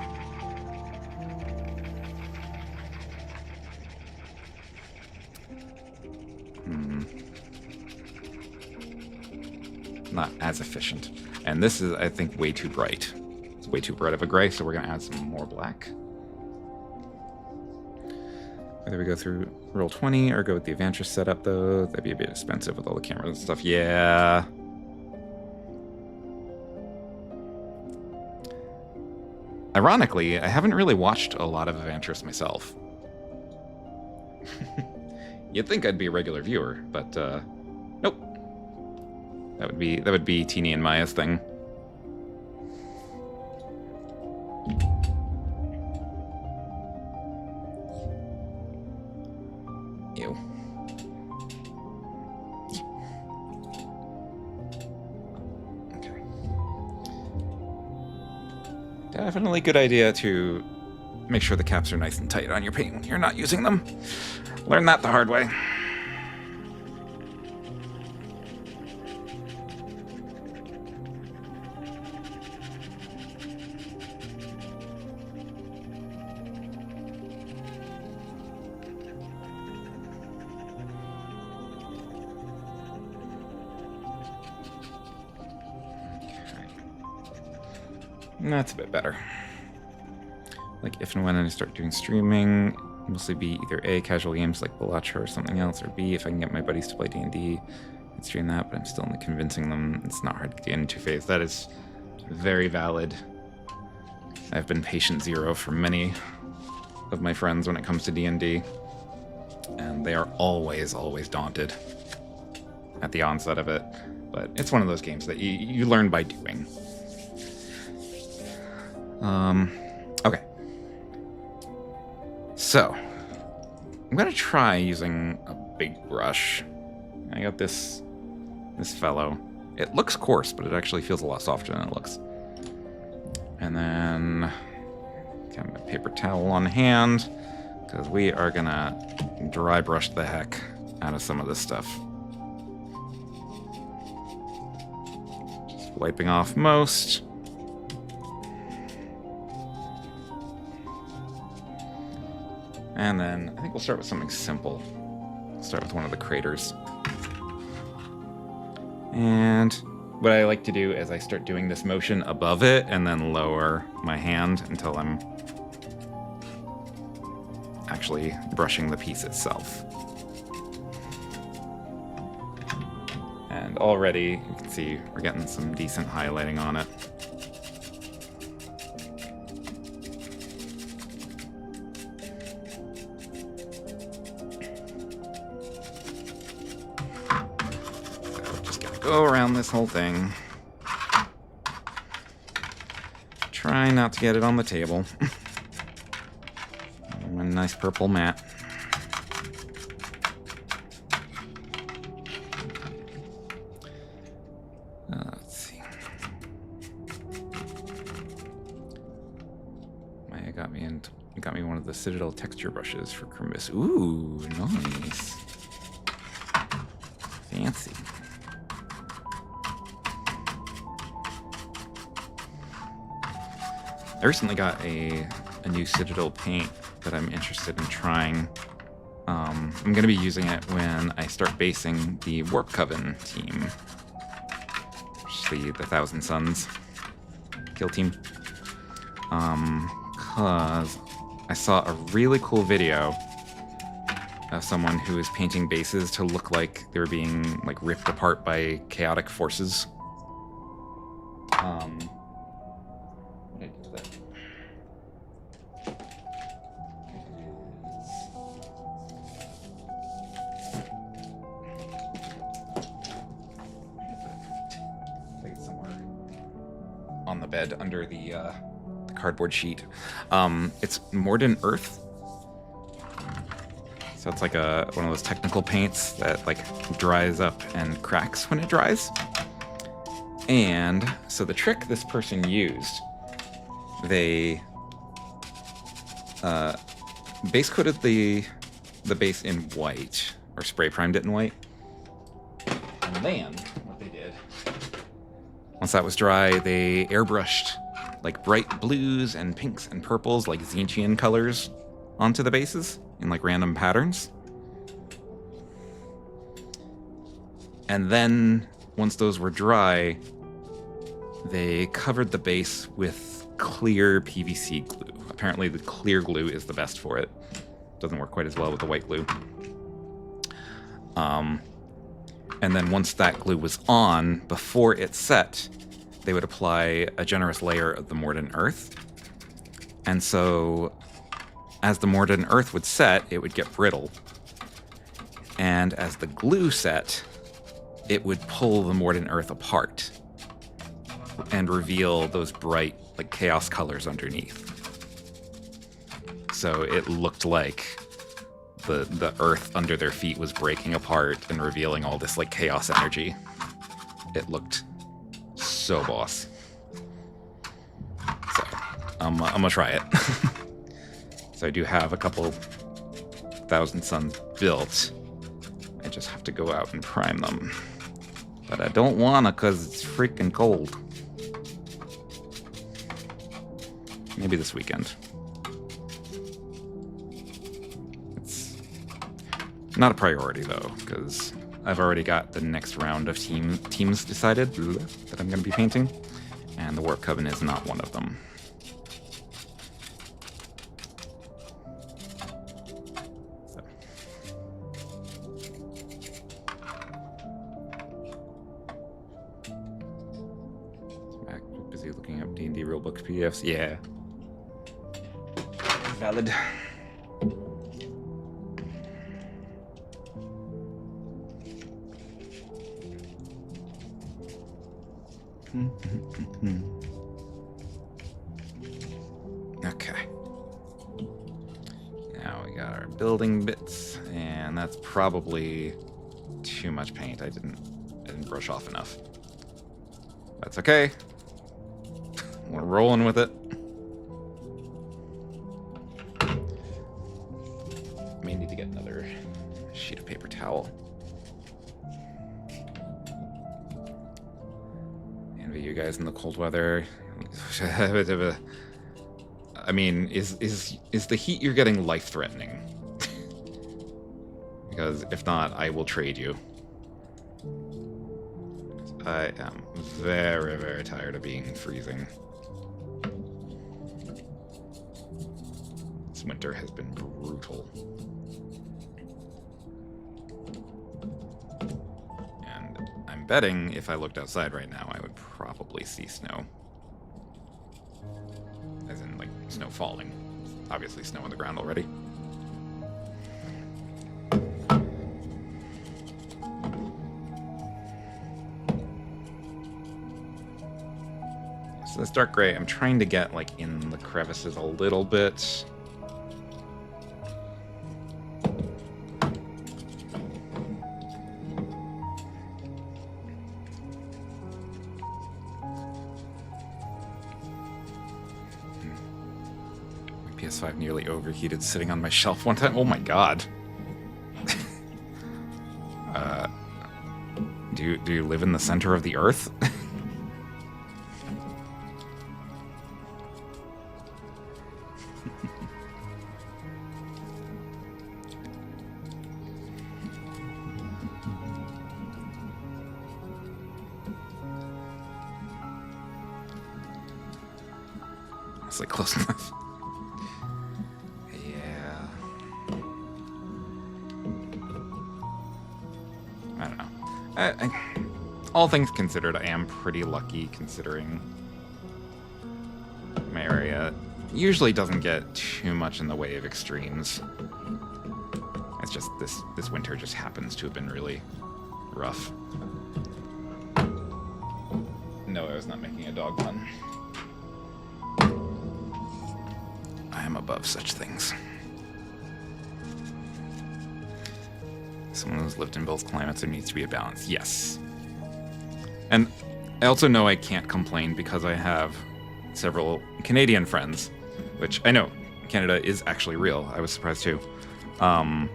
Not as efficient. And this is, I think, way too bright. It's way too bright of a gray, so we're gonna add some more black. Whether we go through Roll20 or go with the Avantris setup, though, that'd be a bit expensive with all the cameras and stuff. Yeah. Ironically, I haven't really watched a lot of Avantris myself. You'd think I'd be a regular viewer, but nope. That would be Teeny and Maya's thing. Ew. Okay. Definitely good idea to make sure the caps are nice and tight on your paint when you're not using them. Learn that the hard way. That's a bit better. Like, if and when I start doing streaming, mostly be either A, casual games like Balatcha or something else, or B, if I can get my buddies to play D&D and stream that, but I'm still in convincing them it's not hard to get into phase. That is very valid. I've been patient zero for many of my friends when it comes to D&D, and they are always daunted at the onset of it. But it's one of those games that you learn by doing. Okay. So, I'm gonna try using a big brush. I got this fellow. It looks coarse, but it actually feels a lot softer than it looks. And then got my paper towel on hand, because we are gonna dry brush the heck out of some of this stuff. Just wiping off most. And then I think we'll start with something simple. Start with one of the craters. And what I like to do is I start doing this motion above it and then lower my hand until I'm actually brushing the piece itself. And already you can see we're getting some decent highlighting on it. Go around this whole thing. Try not to get it on the table. A nice purple mat. Let's see. Maya got me one of the Citadel texture brushes for Crimbus. Ooh, nice. Fancy. I recently got a new Citadel paint that I'm interested in trying. I'm going to be using it when I start basing the Warp Coven team, which is the Thousand Suns kill team. Because I saw a really cool video of someone who is painting bases to look like they were being like ripped apart by chaotic forces. What did I do with that? On the bed under the cardboard sheet. It's Morden Earth. So it's like one of those technical paints that like dries up and cracks when it dries. And so the trick this person used, they base coated the base in white, or spray primed it in white. And then what they did, once that was dry, they airbrushed like bright blues and pinks and purples, like Zinchian colors, onto the bases in like random patterns. And then once those were dry, they covered the base with clear PVC glue. Apparently the clear glue is the best for it. Doesn't work quite as well with the white glue. And then once that glue was on, before it set, they would apply a generous layer of the Morden Earth. And so as the Morden Earth would set, it would get brittle. And as the glue set, it would pull the Morden Earth apart and reveal those bright, like, chaos colors underneath. So it looked like the earth under their feet was breaking apart and revealing all this, like, chaos energy. It looked so boss. So I'm gonna try it. So I do have a couple Thousand Suns built. I just have to go out and prime them. But I don't wanna, cause it's freaking cold. Maybe this weekend. It's not a priority though, because I've already got the next round of teams decided that I'm going to be painting, and the Warp Coven is not one of them. So. Back busy looking up D&D rulebook PDFs. Yeah. Valid. Okay. Now we got our building bits, and that's probably too much paint. I didn't brush off enough. It's okay. We're rolling with it. May need to get another sheet of paper towel. Envy you guys in the cold weather. I mean, is the heat you're getting life-threatening? Because if not, I will trade you. I am very, very tired of being freezing. This winter has been brutal. And I'm betting if I looked outside right now, I would probably see snow. As in, like, snow falling. Obviously snow on the ground already. So this dark gray, I'm trying to get, like, in the crevices a little bit. My PS5 nearly overheated sitting on my shelf one time. Oh my god. Do you live in the center of the earth? It's like close enough. Yeah. I don't know. All things considered, I am pretty lucky considering my area usually doesn't get too much in the way of extremes. It's just this winter just happens to have been really rough. No, I was not making a dog pun. I am above such things. Someone who's lived in both climates, there needs to be a balance. Yes. And I also know I can't complain because I have several Canadian friends, which I know Canada is actually real. I was surprised too. I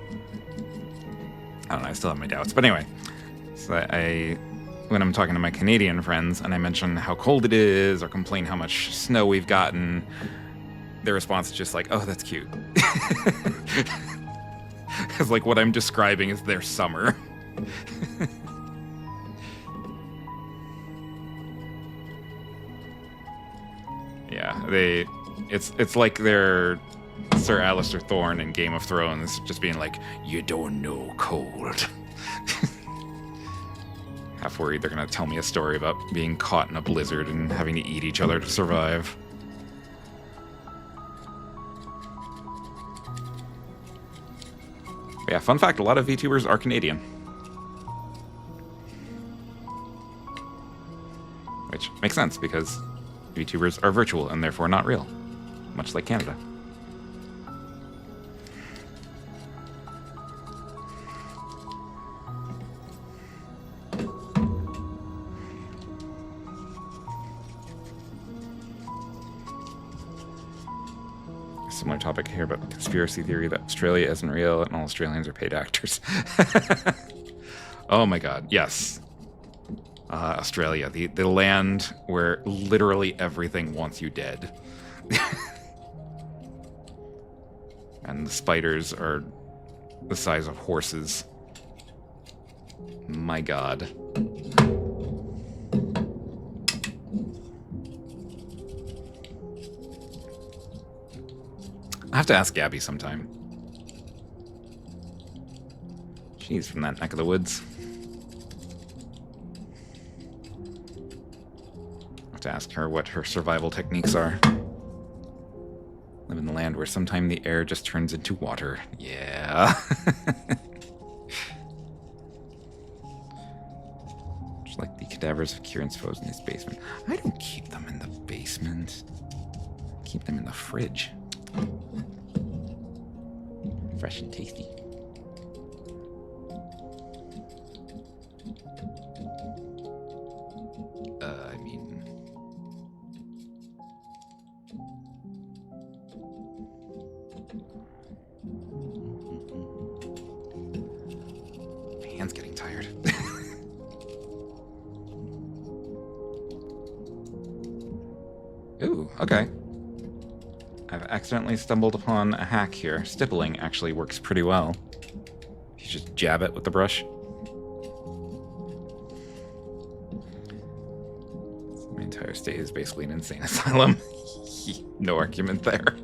don't know, I still have my doubts. But anyway, so when I'm talking to my Canadian friends and I mention how cold it is or complain how much snow we've gotten, their response is just like, oh, that's cute. Because, like, what I'm describing is their summer. Yeah, it's like they're Sir Alistair Thorne in Game of Thrones, just being like, you don't know cold. Half worried they're gonna tell me a story about being caught in a blizzard and having to eat each other to survive. Yeah, fun fact, a lot of VTubers are Canadian. Which makes sense, because VTubers are virtual and therefore not real. Much like Canada. Similar topic here about the conspiracy theory that Australia isn't real and all Australians are paid actors. Oh my god, yes. Australia, the land where literally everything wants you dead. And the spiders are the size of horses. My god. I have to ask Gabby sometime. She's from that neck of the woods. I have to ask her what her survival techniques are. Live in the land where sometime the air just turns into water. Yeah. Just like the cadavers of Kieran's foes in his basement. I don't keep them in the basement. I keep them in the fridge. Fresh and tasty. I mean, My hand's getting tired. Ooh, okay. I've accidentally stumbled upon a hack here. Stippling actually works pretty well. You just jab it with the brush. My entire state is basically an insane asylum. No argument there.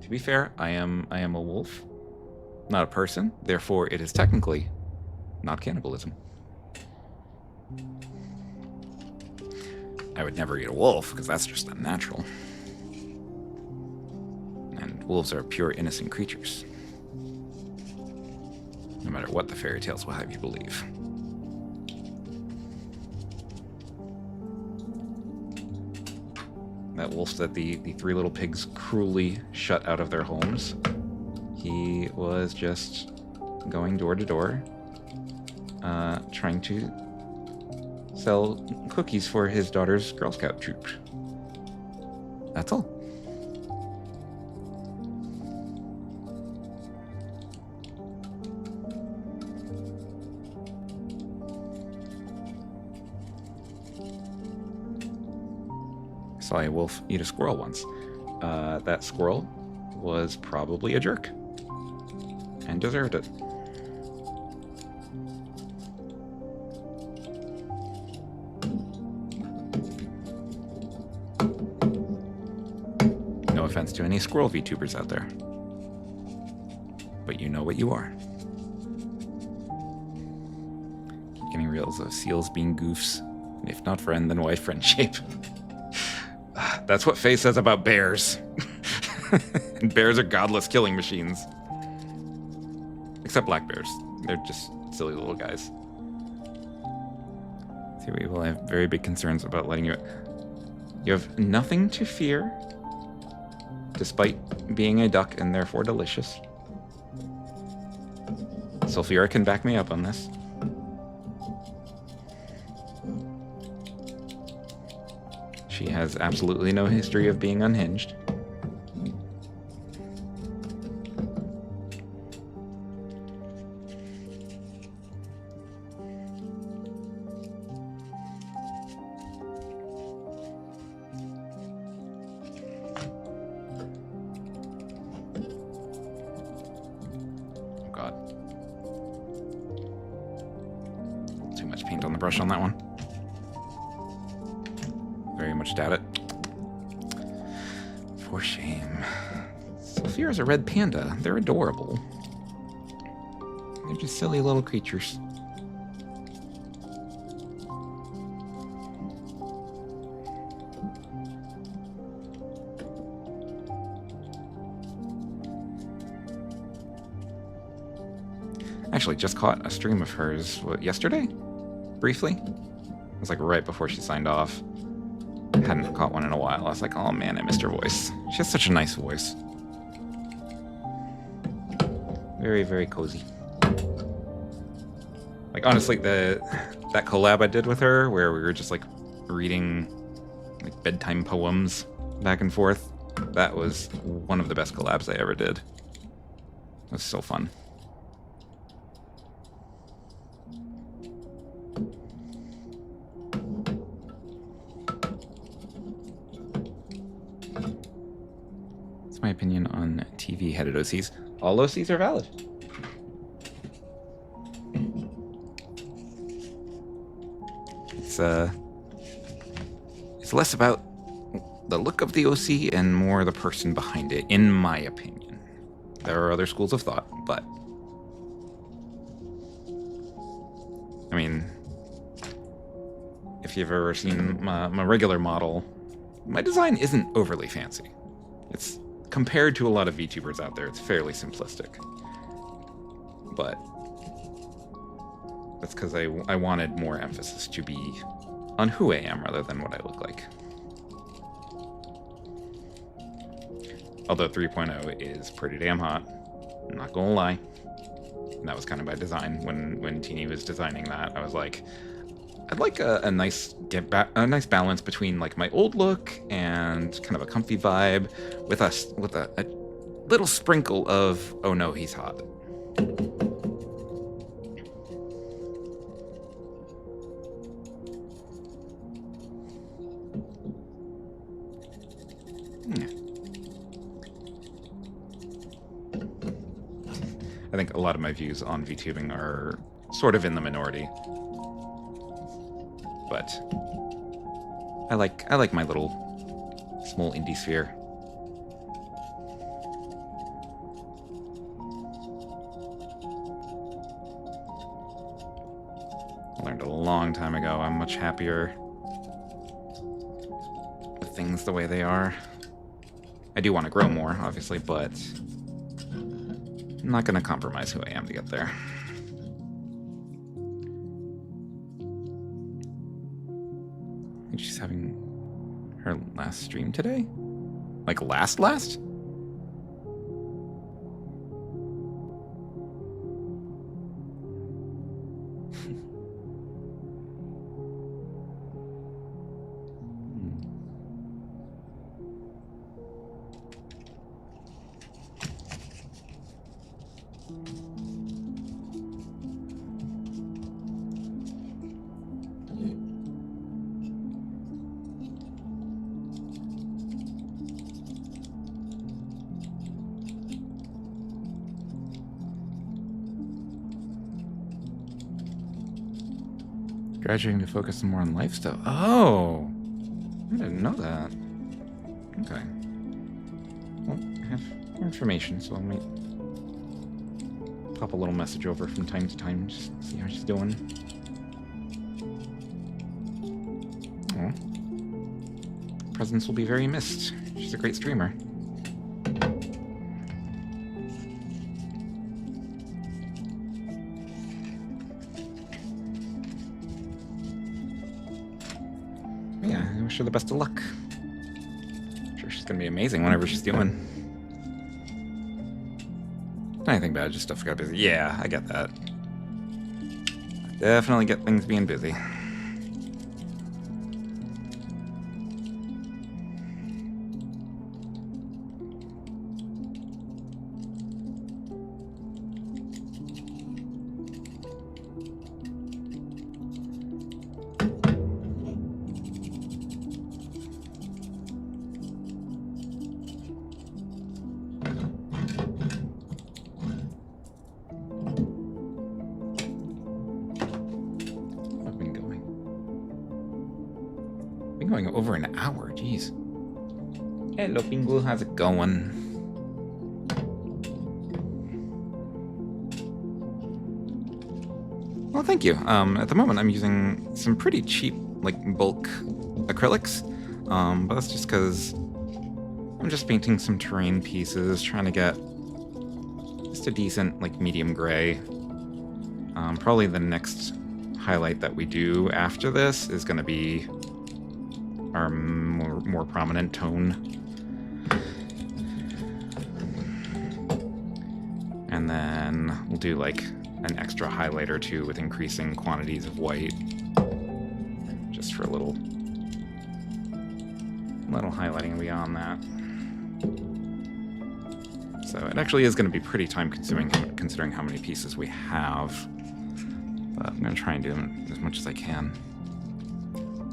To be fair, I am a wolf, not a person. Therefore, it is technically not cannibalism. I would never eat a wolf because that's just unnatural. And wolves are pure innocent creatures, no matter what the fairy tales will have you believe. That wolf that the three little pigs cruelly shut out of their homes, he was just going door to door, trying to sell cookies for his daughter's Girl Scout troop. That's all. I saw a wolf eat a squirrel once. That squirrel was probably a jerk and deserved it. No offense to any squirrel VTubers out there, but you know what you are. Keep getting reels of seals being goofs, and if not friend, then why friend shape? That's what Faye says about bears. And bears are godless killing machines. Except black bears. They're just silly little guys. See, we will have very big concerns about letting you... You have nothing to fear, despite being a duck and therefore delicious. Sulfira can back me up on this. She has absolutely no history of being unhinged. Oh God. Too much paint on the brush on that one. Very much doubt it. For shame. Sulfira's a red panda. They're adorable. They're just silly little creatures. Actually, just caught a stream of hers, what, yesterday? Briefly? It was like right before she signed off. Hadn't caught one in a while. I was like, oh man, I missed her voice. She has such a nice voice. Very, very cozy. Like, honestly, that collab I did with her, where we were just like reading like bedtime poems back and forth, that was one of the best collabs I ever did. It was so fun. My opinion on TV-headed OCs. All OCs are valid. It's less about the look of the OC and more the person behind it, in my opinion. There are other schools of thought, but I mean, if you've ever seen my regular model, my design isn't overly fancy. It's compared to a lot of VTubers out there, it's fairly simplistic. But that's because I wanted more emphasis to be on who I am rather than what I look like. Although 3.0 is pretty damn hot, I'm not gonna lie. And that was kind of by design. When Teeny was designing that, I was like, I'd like a nice balance between like my old look and kind of a comfy vibe with a little sprinkle of, oh no, he's hot. I think a lot of my views on VTubing are sort of in the minority. But I like my little small indie sphere. I learned a long time ago I'm much happier with things the way they are. I do want to grow more, obviously, but I'm not going to compromise who I am to get there. She's having her last stream today? Like last? Graduating to focus more on lifestyle. Oh, I didn't know that. Okay. Well, I have more information, so I might pop a little message over from time to time, just see how she's doing. Oh. Presence will be very missed. She's a great streamer. Her the best of luck. I'm sure she's gonna be amazing whenever she's doing anything bad, just stuff got busy. Yeah, I get that. Definitely get things being busy. Over an hour, jeez. Hello, Pingu, how's it going? Well, thank you. At the moment, I'm using some pretty cheap, like, bulk acrylics, but that's just because I'm just painting some terrain pieces, trying to get just a decent, like, medium gray. Probably the next highlight that we do after this is going to be our more prominent tone. And then we'll do like an extra highlight or two with increasing quantities of white, just for a little highlighting beyond that. So it actually is going to be pretty time consuming considering how many pieces we have, but I'm going to try and do as much as I can.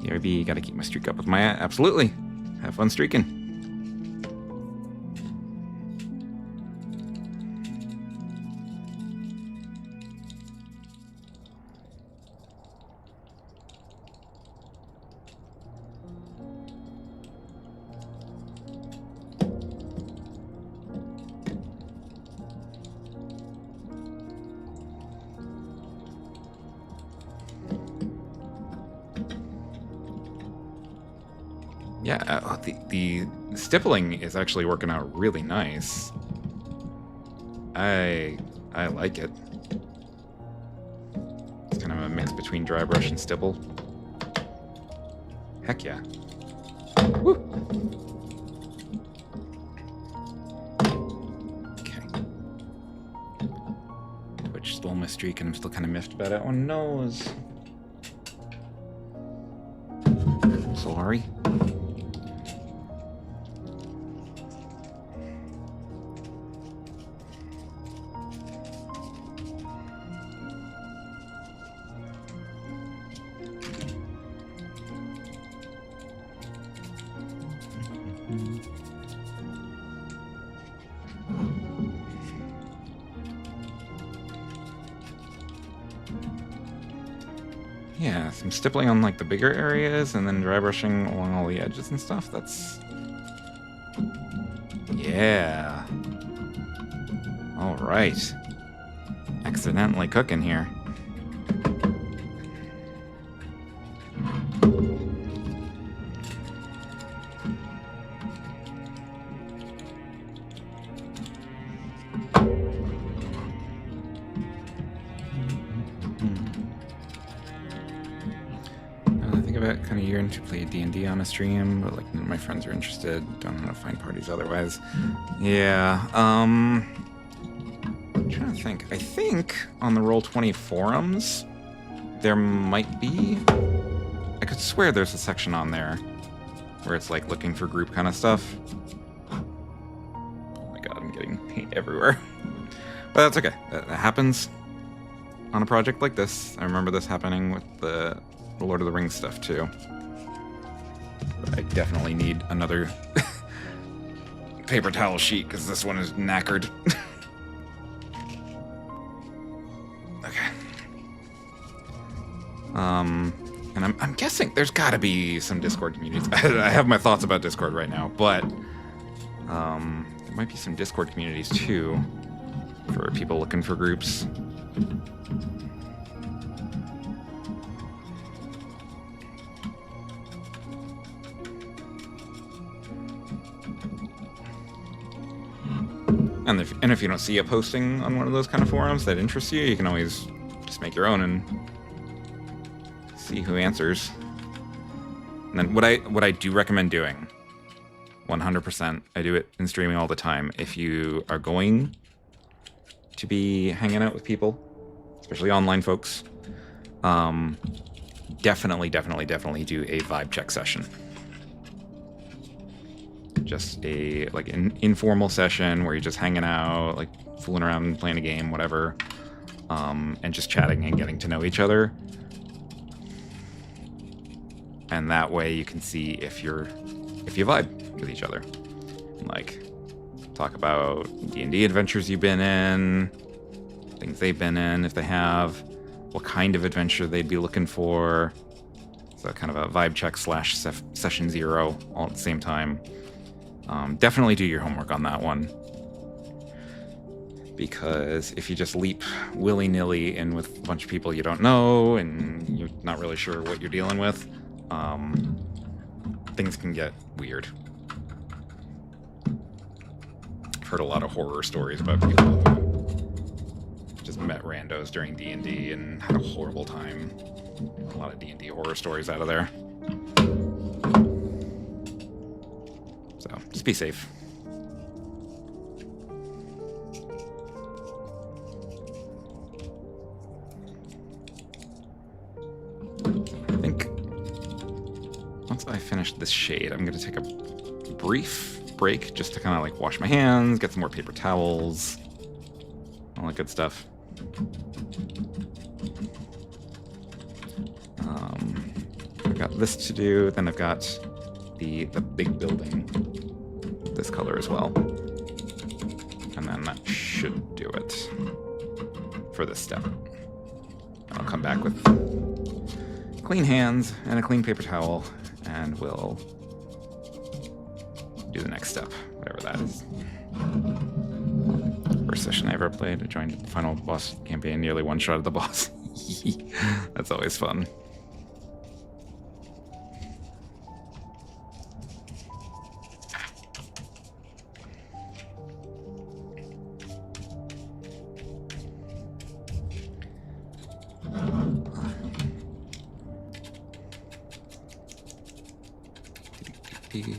BRB, gotta keep my streak up with my absolutely. Have fun streaking. Yeah, the stippling is actually working out really nice. I like it. It's kind of a mix between dry brush and stipple. Heck yeah. Woo! Okay. Twitch stole my streak and I'm still kind of miffed about it. Oh no. Sorry. Yeah, some stippling on like the bigger areas and then dry brushing along all the edges and stuff. That's... yeah. All right. Accidentally cooking here. Kind of yearn to play D&D on a stream, but like none of my friends are interested. Don't know how to find parties otherwise. Yeah, I'm trying to think. I think on the Roll20 forums there might be. I could swear there's a section on there where it's like looking for group kind of stuff. Oh my god, I'm getting paint everywhere. But that's okay. That happens on a project like this. I remember this happening with the Lord of the Rings stuff too. But I definitely need another paper towel sheet because this one is knackered. Okay. And I'm guessing there's got to be some Discord communities. I have my thoughts about Discord right now, but there might be some Discord communities too for people looking for groups. And if you don't see a posting on one of those kind of forums that interests you, you can always just make your own and see who answers. And then what I do recommend doing, 100%, I do it in streaming all the time. If you are going to be hanging out with people, especially online folks, definitely do a vibe check session. Just a like an informal session where you're just hanging out, like fooling around, playing a game, whatever, and just chatting and getting to know each other. And that way you can see if you vibe with each other. Like talk about D&D adventures you've been in, things they've been in if they have, what kind of adventure they'd be looking for. So kind of a vibe check / session zero all at the same time. Definitely do your homework on that one. Because if you just leap willy-nilly in with a bunch of people you don't know and you're not really sure what you're dealing with, things can get weird. I've heard a lot of horror stories about people who just met randos during D&D and had a horrible time. A lot of D&D horror stories out of there. So, just be safe. I think once I finish this shade, I'm going to take a brief break just to kind of like wash my hands, get some more paper towels, all that good stuff. I've got this to do, then I've got the big building this color as well. And then that should do it for this step. I'll come back with clean hands and a clean paper towel, and we'll do the next step, whatever that is. First session I ever played, I joined the final boss campaign, nearly one-shot at the boss. That's always fun. Pew.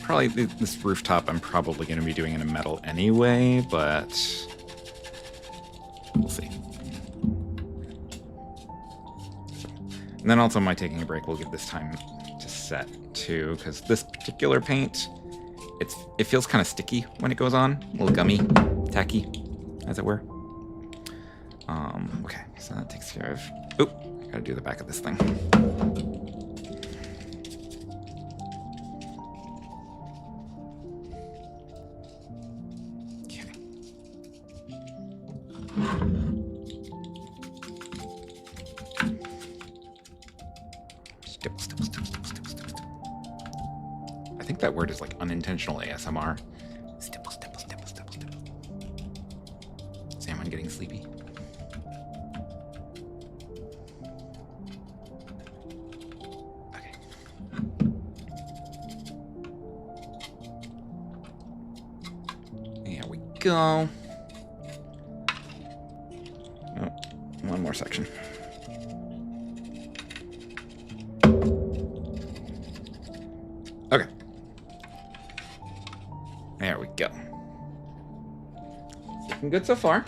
Probably this rooftop I'm probably going to be doing in a metal anyway, but we'll see. And then also my taking a break will give this time to set too, because this particular paint, it feels kind of sticky when it goes on, a little gummy, tacky, as it were. Okay, so that takes care of. Oop, gotta do the back of this thing. I think that word is like unintentional ASMR. Stipple, stipple, stipple, stipple, stipple. Is anyone getting sleepy? Okay. There we go. Oh, one more section. Okay. There we go. Looking good so far.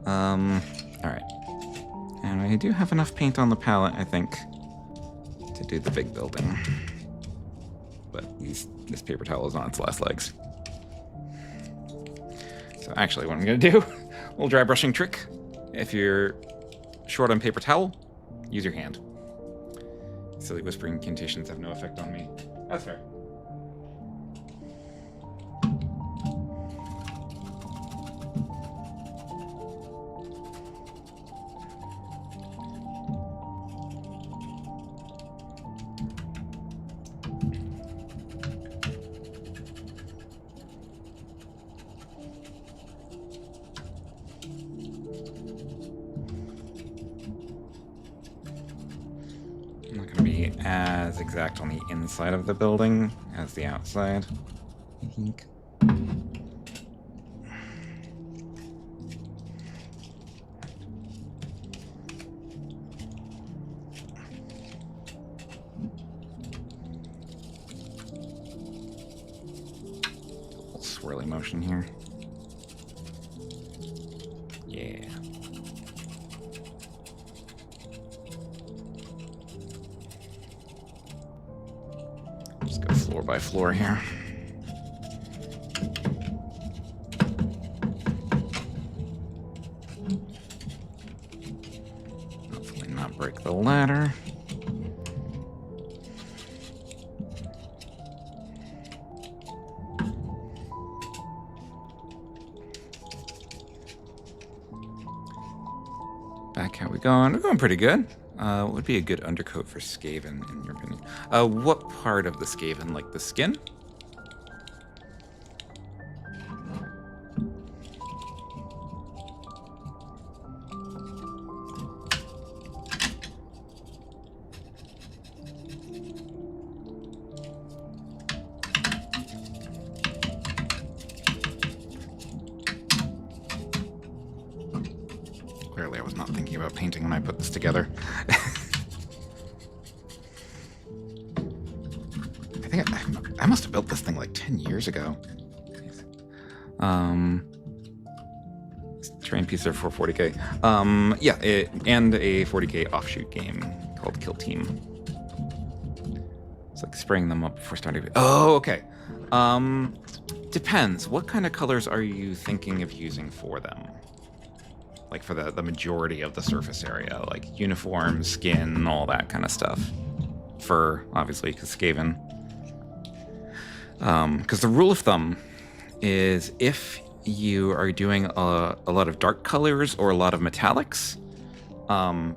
Alright. And we do have enough paint on the palette, I think, to do the big building. But this paper towel is on its last legs. So actually what I'm going to do, a little dry brushing trick. If you're short on paper towel, use your hand. Silly whispering incantations have no effect on me. That's fair. I'm not going to be as exact on the inside of the building as the outside, I think. A little swirly motion here. Yeah. Just go floor by floor here. Hopefully not break the ladder. Back, how we going? We're going pretty good. What would be a good undercoat for Skaven, in your opinion? What part of the Skaven? Like the skin? Clearly I was not thinking about painting when I put this together. I think I must have built this thing like 10 years ago. Terrain piece for 40k. Yeah, and a 40k offshoot game called Kill Team. It's like spraying them up before starting. Oh, okay. Depends. What kind of colors are you thinking of using for them? Like for the majority of the surface area, like uniform, skin, all that kind of stuff. Fur, obviously, because Skaven. Because the rule of thumb is if you are doing a lot of dark colors or a lot of metallics,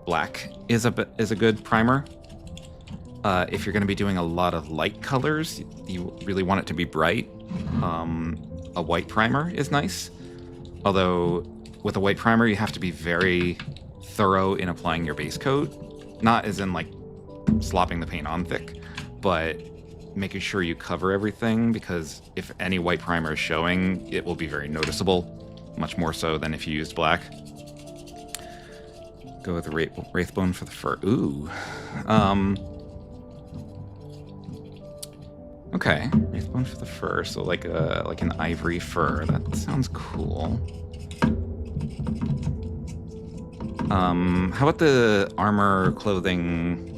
black is a good primer. If you're going to be doing a lot of light colors, you really want it to be bright. A white primer is nice, although with a white primer, you have to be very thorough in applying your base coat. Not as in like slopping the paint on thick, but making sure you cover everything, because if any white primer is showing, it will be very noticeable, much more so than if you used black. Go with Wraithbone for the fur. Ooh. Okay, Wraithbone for the fur. So like an ivory fur. That sounds cool. How about the armor, clothing,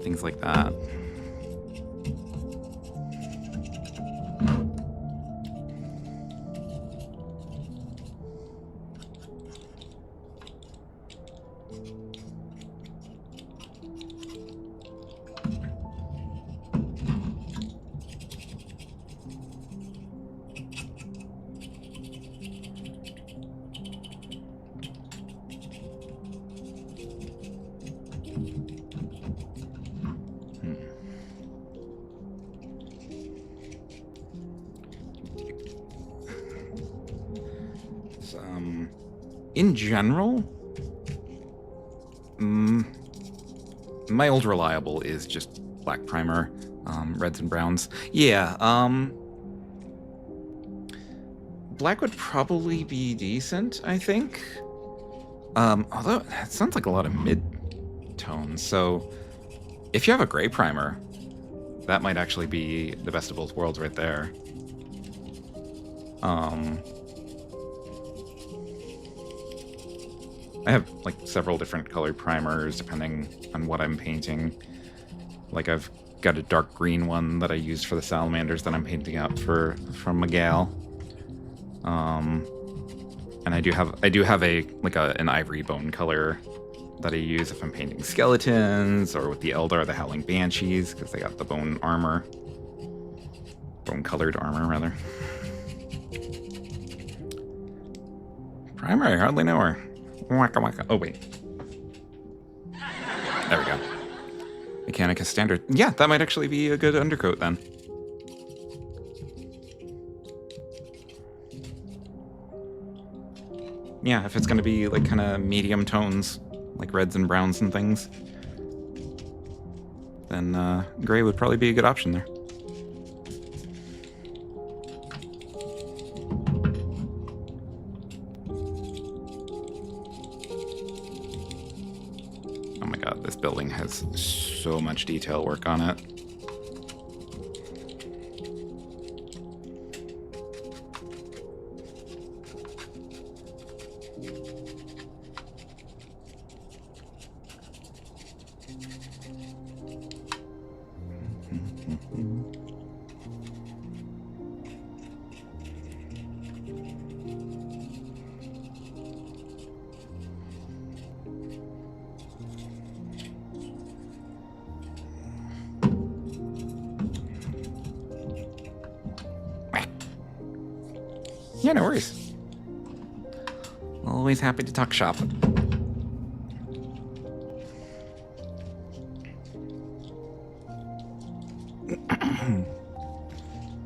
things like that? In general, my old reliable is just black primer, reds and browns. Yeah, black would probably be decent, I think. Although it sounds like a lot of mid-tones, so if you have a gray primer, that might actually be the best of both worlds right there. I have like several different colored primers depending on what I'm painting. Like I've got a dark green one that I used for the salamanders that I'm painting up from Miguel. And I do have an ivory bone color that I use if I'm painting skeletons or with the Eldar, the Howling Banshees, because they got the bone armor. Bone colored armor, rather. Primer, I hardly know her. Waka waka. Oh, wait. There we go. Mechanicus Standard. Yeah, that might actually be a good undercoat then. Yeah, if it's going to be like kind of medium tones, like reds and browns and things, then gray would probably be a good option there. Oh my god, this building has so much detail work on it. Yeah, no worries. Always happy to talk shop.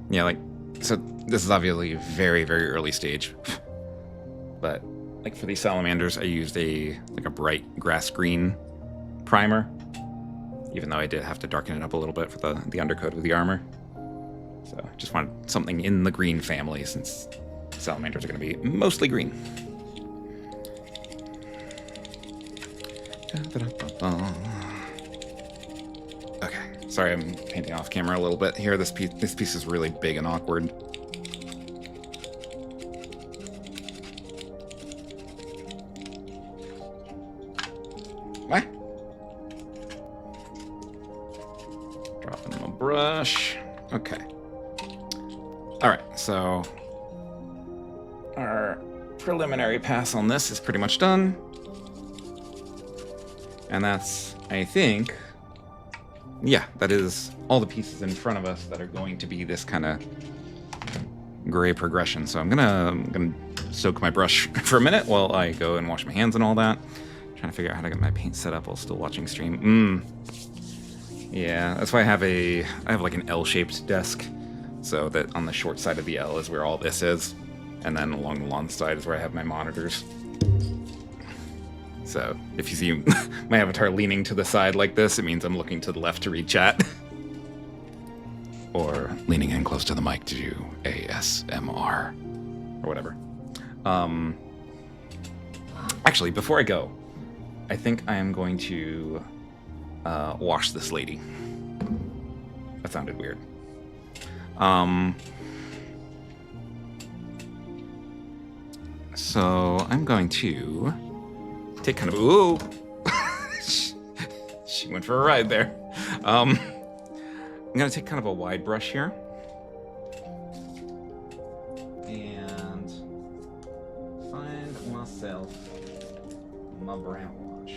Yeah, like, so this is obviously very, very early stage. But, like, for these salamanders, I used a bright grass green primer. Even though I did have to darken it up a little bit for the undercoat of the armor. So, just wanted something in the green family, since salamanders are going to be mostly green. Okay, sorry I'm painting off camera a little bit here. This piece is really big and awkward. What? Dropping my brush. Okay. All right, so our preliminary pass on this is pretty much done. And that's, I think, yeah, that is all the pieces in front of us that are going to be this kind of gray progression. So I'm gonna soak my brush for a minute while I go and wash my hands and all that. Trying to figure out how to get my paint set up while still watching stream. Yeah, that's why I have like an L-shaped desk, so that on the short side of the L is where all this is. And then along the long side is where I have my monitors. So if you see my avatar leaning to the side like this, it means I'm looking to the left to read chat. Or leaning in close to the mic to do ASMR. Or whatever. Actually, before I go, I think I am going to wash this lady. That sounded weird. So I'm going to take kind of... Ooh! She went for a ride there. I'm going to take kind of a wide brush here. And find myself my brown wash.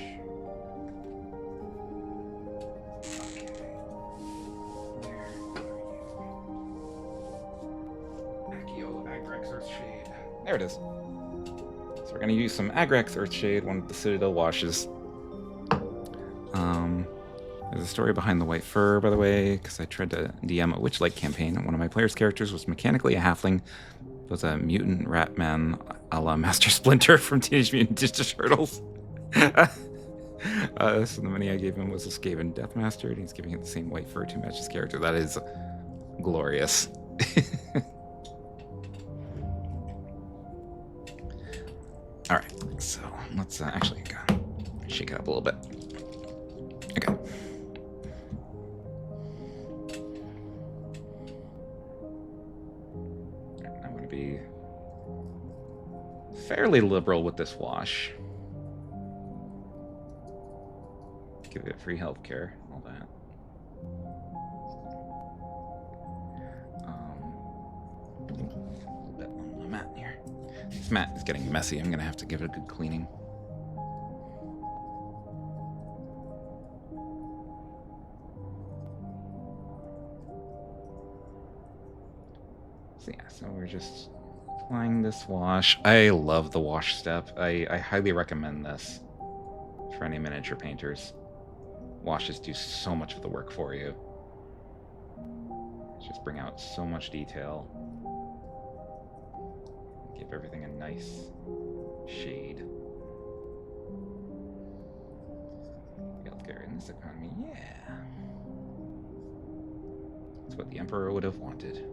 Okay. Where are you? Accio Agrex Earthshade. There it is. So we're going to use some Agrex Earthshade, one of the Citadel washes. There's a story behind the white fur, by the way, because I tried to DM a Witchlight campaign, and one of my players' characters was mechanically a halfling, was a mutant rat man a la Master Splinter from Teenage Mutant Ninja Turtles. So the money I gave him was a Skaven Deathmaster, and he's giving it the same white fur to match his character. That is glorious. All right, so let's actually shake it up a little bit. Okay. I'm going to be fairly liberal with this wash. Give it free healthcare, all that. A little bit on my mat here. This mat is getting messy. I'm going to have to give it a good cleaning. So yeah, so we're just applying this wash. I love the wash step. I highly recommend this for any miniature painters. Washes do so much of the work for you. Just bring out so much detail. Give everything a nice shade. Healthcare in this economy, yeah. That's what the Emperor would have wanted.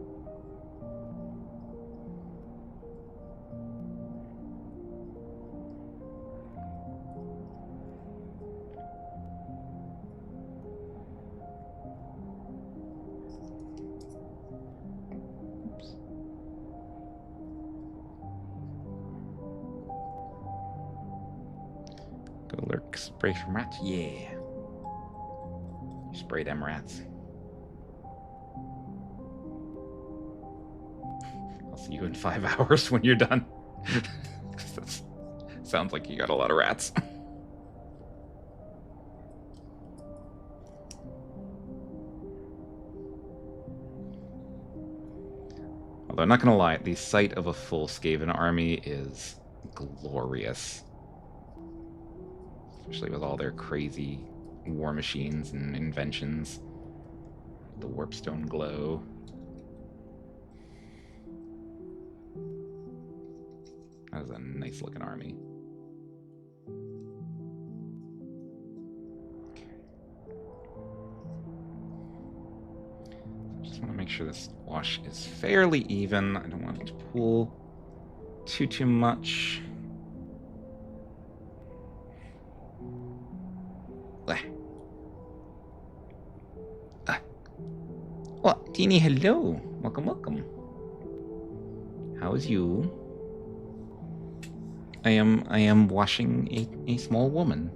Go lurk, spray from rats? Yeah. You spray them rats. I'll see you in 5 hours when you're done. That sounds like you got a lot of rats. Although I'm not gonna lie, the sight of a full Skaven army is glorious. Especially with all their crazy war machines and inventions. The warpstone glow. That is a nice looking army. Okay. Just want to make sure this wash is fairly even. I don't want it to pool too much. Well, Teeny, hello. Welcome, welcome. How is you? I am washing a small woman.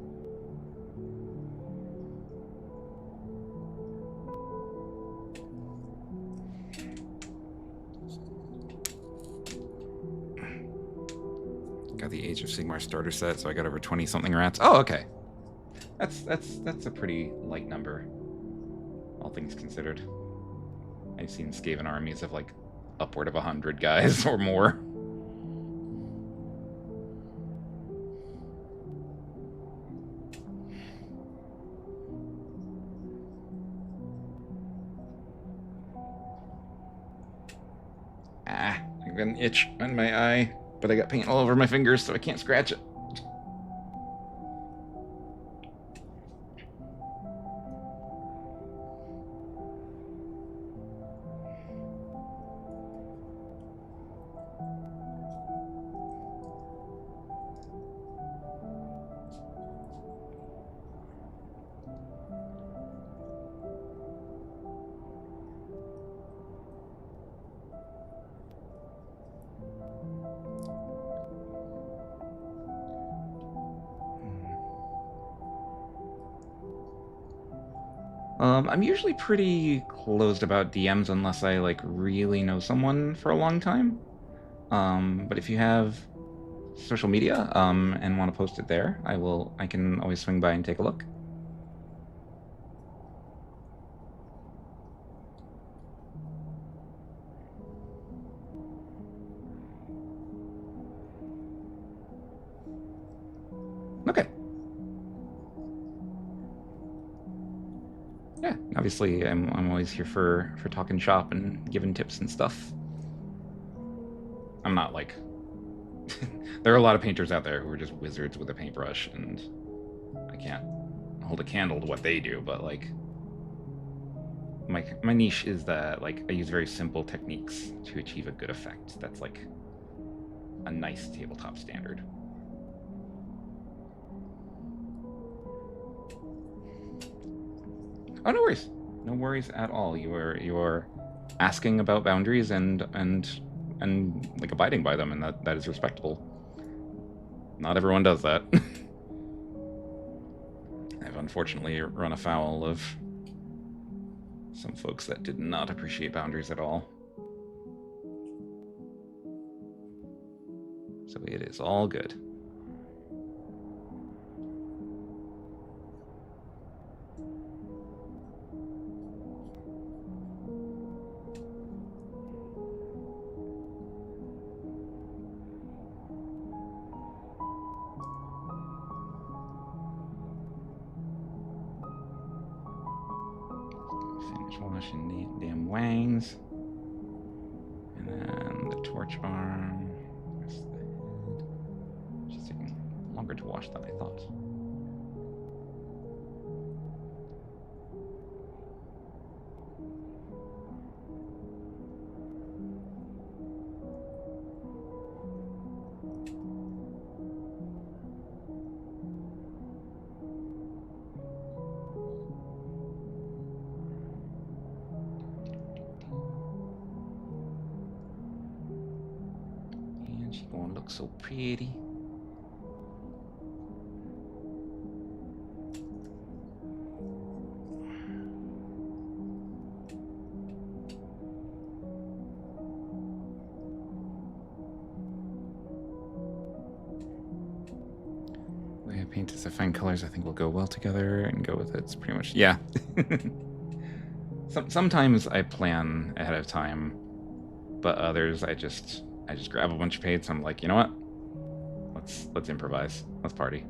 Got the Age of Sigmar starter set, so I got over 20-something rats. Oh, okay. That's a pretty light number, all things considered. I've seen Skaven armies of like upward of 100 guys or more. I got an itch on my eye, but I got paint all over my fingers, so I can't scratch it. I'm usually pretty closed about DMs unless I like really know someone for a long time. But if you have social media and want to post it there, I can always swing by and take a look. Okay. Yeah, obviously I'm always here for talking shop and giving tips and stuff. I'm not like there are a lot of painters out there who are just wizards with a paintbrush, and I can't hold a candle to what they do, but like my niche is that like I use very simple techniques to achieve a good effect. That's like a nice tabletop standard. Oh, no worries. No worries at all. You're asking about boundaries and like abiding by them, and that is respectable. Not everyone does that. I've unfortunately run afoul of some folks that did not appreciate boundaries at all. So it is all good. Finish washing the damn wangs. And then the torch arm. There's the head. Just taking longer to wash than I thought. And she's gonna look so pretty. The way I paint is I find colors I think will go well together and go with it. It's pretty much, yeah. Sometimes I plan ahead of time, but others I just grab a bunch of paints and I'm like, you know what? Let's improvise. Let's party.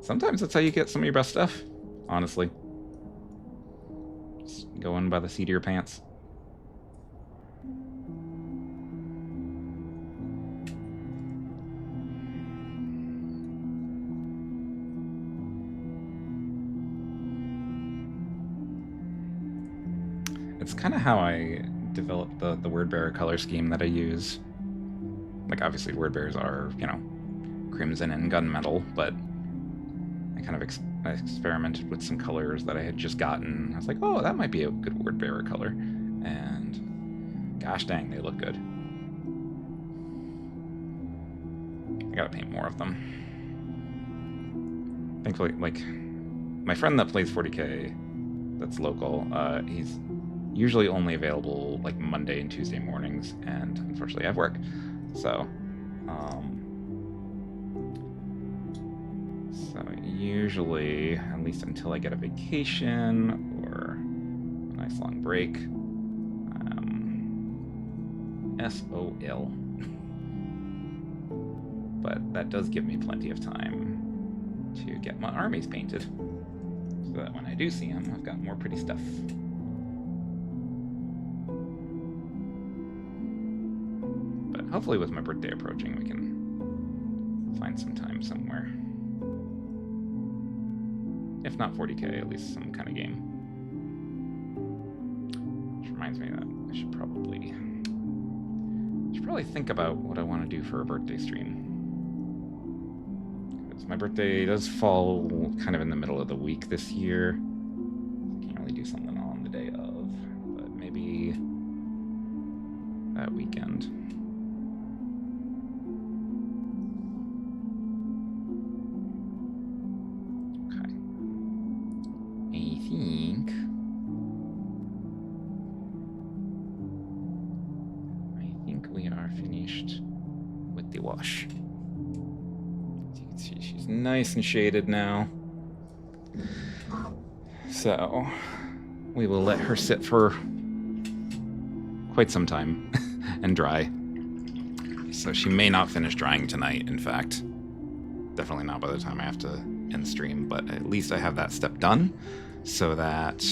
Sometimes that's how you get some of your best stuff, honestly. Just going by the seat of your pants. It's kind of how I developed the word bearer color scheme that I use. Like, obviously, word bearers are, you know, crimson and gunmetal, but I kind of I experimented with some colors that I had just gotten. I was like, oh, that might be a good word bearer color. And gosh dang, they look good. I gotta paint more of them. Thankfully, like, my friend that plays 40K, that's local, he's usually only available like Monday and Tuesday mornings, and unfortunately I have work. So usually, at least until I get a vacation or a nice long break, SOL. But that does give me plenty of time to get my armies painted, so that when I do see them, I've got more pretty stuff. But hopefully with my birthday approaching, we can find some time somewhere. If not 40K, at least some kind of game. Which reminds me that I should probably think about what I want to do for a birthday stream. Because my birthday does fall kind of in the middle of the week this year. Can't really do something on the day of, but maybe that weekend. finished with the wash. As you can see, she's nice and shaded now. So we will let her sit for quite some time and dry. So she may not finish drying tonight, in fact. Definitely not by the time I have to end stream, but at least I have that step done so that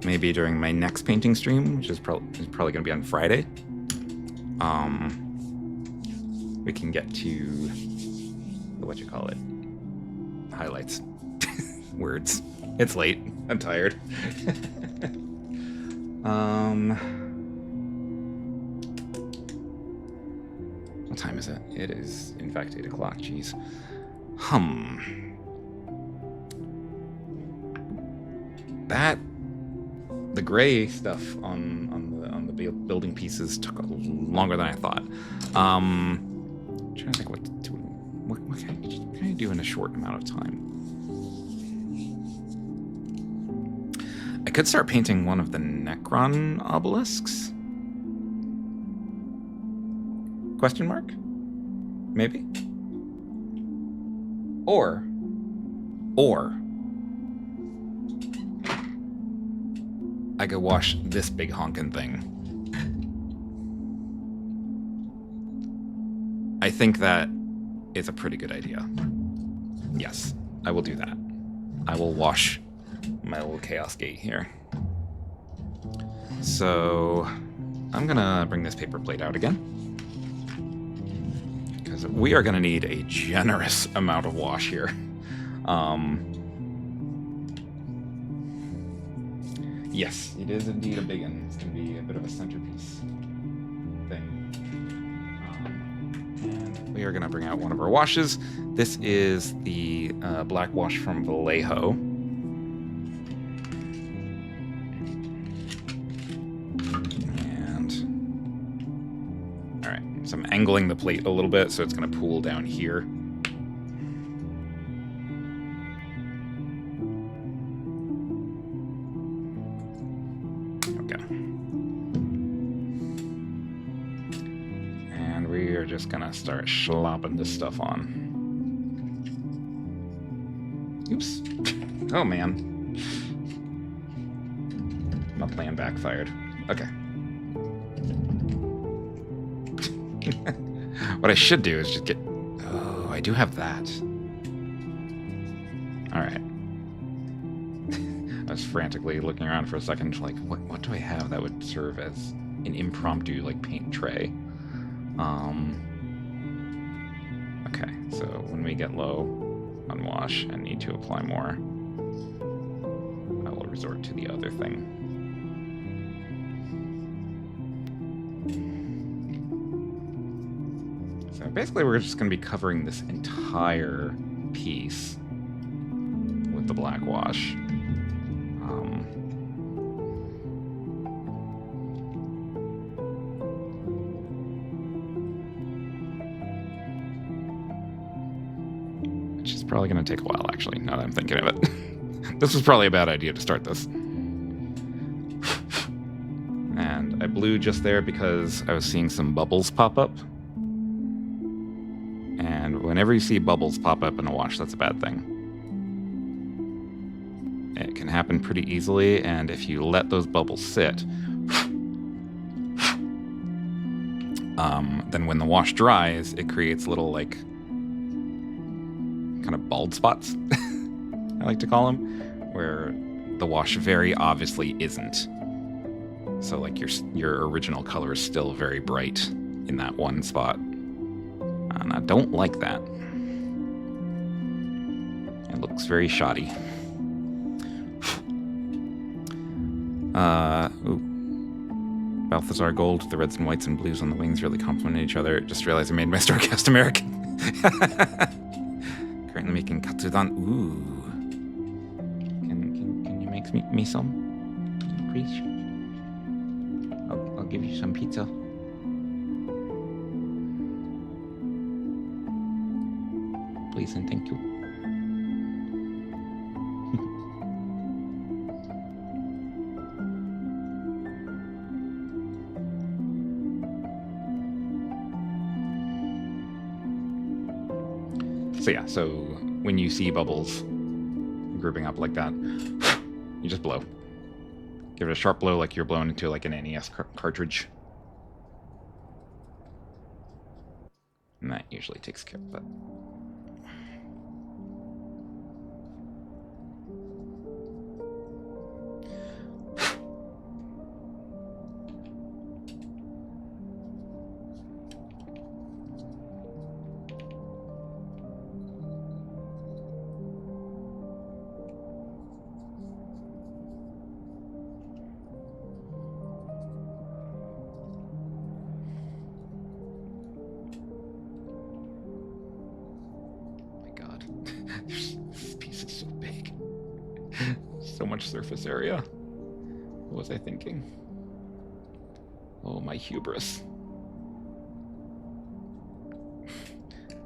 maybe during my next painting stream, which is probably going to be on Friday, we can get to highlights. Words. It's late. I'm tired. What time is it? It is, in fact, 8 o'clock. Jeez. The gray stuff on the building pieces took longer than I thought. I'm trying to think what to do. What can I do in a short amount of time? I could start painting one of the Necron obelisks. Question mark? Maybe? Or I could wash this big honkin' thing. I think that is a pretty good idea. Yes, I will do that. I will wash my little Chaos Gate here. So I'm gonna bring this paper plate out again, because we are gonna need a generous amount of wash here. Yes, it is indeed a big one. It's gonna be a bit of a centerpiece thing. And we are gonna bring out one of our washes. This is the black wash from Vallejo. And all right, so I'm angling the plate a little bit so it's gonna pool down here. Just gonna start slopping this stuff on. Oops. Oh man. My plan backfired. Okay. What I should do is just get... Oh, I do have that. Alright. I was frantically looking around for a second, like, what do I have that would serve as an impromptu, like, paint tray? Okay, so when we get low on wash and need to apply more, I will resort to the other thing. So basically we're just going to be covering this entire piece with the black wash. Probably going to take a while, actually, now that I'm thinking of it. This was probably a bad idea to start this. And I blew just there because I was seeing some bubbles pop up. And whenever you see bubbles pop up in a wash, that's a bad thing. It can happen pretty easily, and if you let those bubbles sit, then when the wash dries, it creates little, like, kind of bald spots, I like to call them, where the wash very obviously isn't. So like your original color is still very bright in that one spot. And I don't like that. It looks very shoddy. Balthazar Gold, the reds and whites and blues on the wings really complement each other. Just realized I made my Starcast American. Currently making katsudan. Ooh. Can you make me some, please? I'll give you some pizza. Please and thank you. So yeah, so when you see bubbles grouping up like that, you just blow. Give it a sharp blow like you're blowing into like an NES cartridge. And that usually takes care of it. This piece is so big. So much surface area. What was I thinking? Oh, my hubris.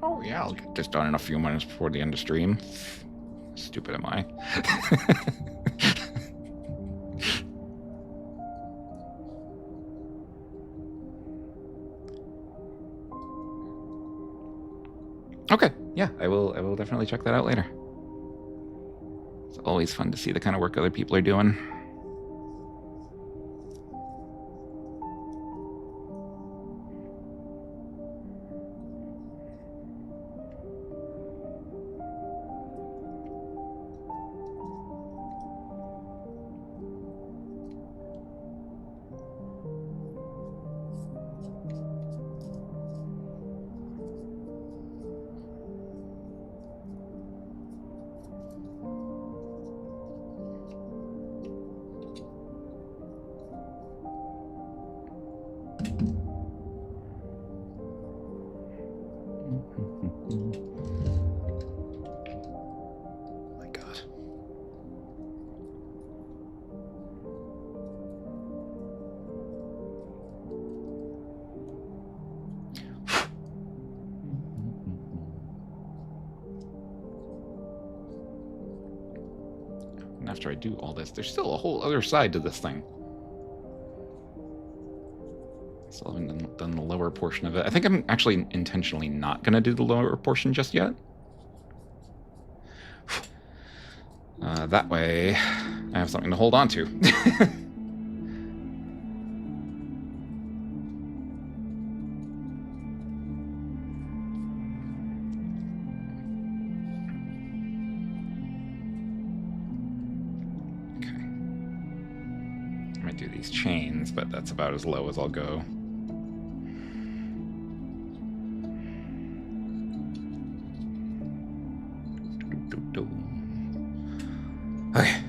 Oh yeah, I'll get this done in a few minutes before the end of stream. Stupid am I? Okay, yeah, I will definitely check that out later. It's always fun to see the kind of work other people are doing. My God. And after I do all this, there's still a whole other side to this thing. Still haven't done the lower portion of it. I think I'm actually intentionally not going to do the lower portion just yet. That way, I have something to hold on to. Okay. I might do these chains, but that's about as low as I'll go. Okay.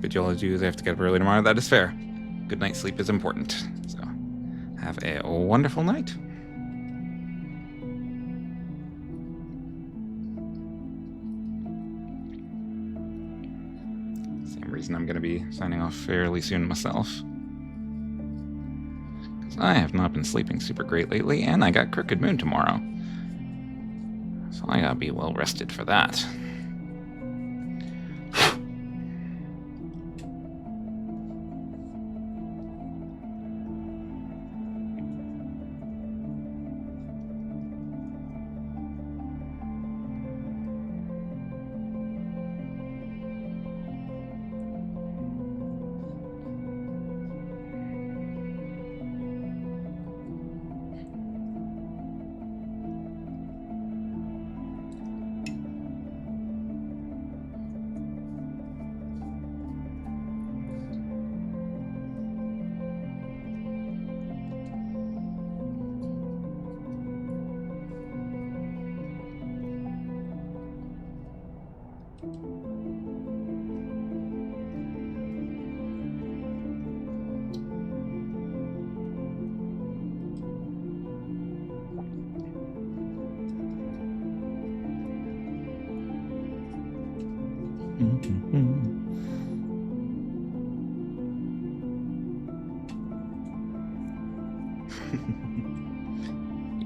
What all I do is I have to get up early tomorrow. That is fair. Good night's sleep is important. So, have a wonderful night. Same reason I'm going to be signing off fairly soon myself. Because I have not been sleeping super great lately, and I got Crooked Moon tomorrow. So I gotta be well rested for that.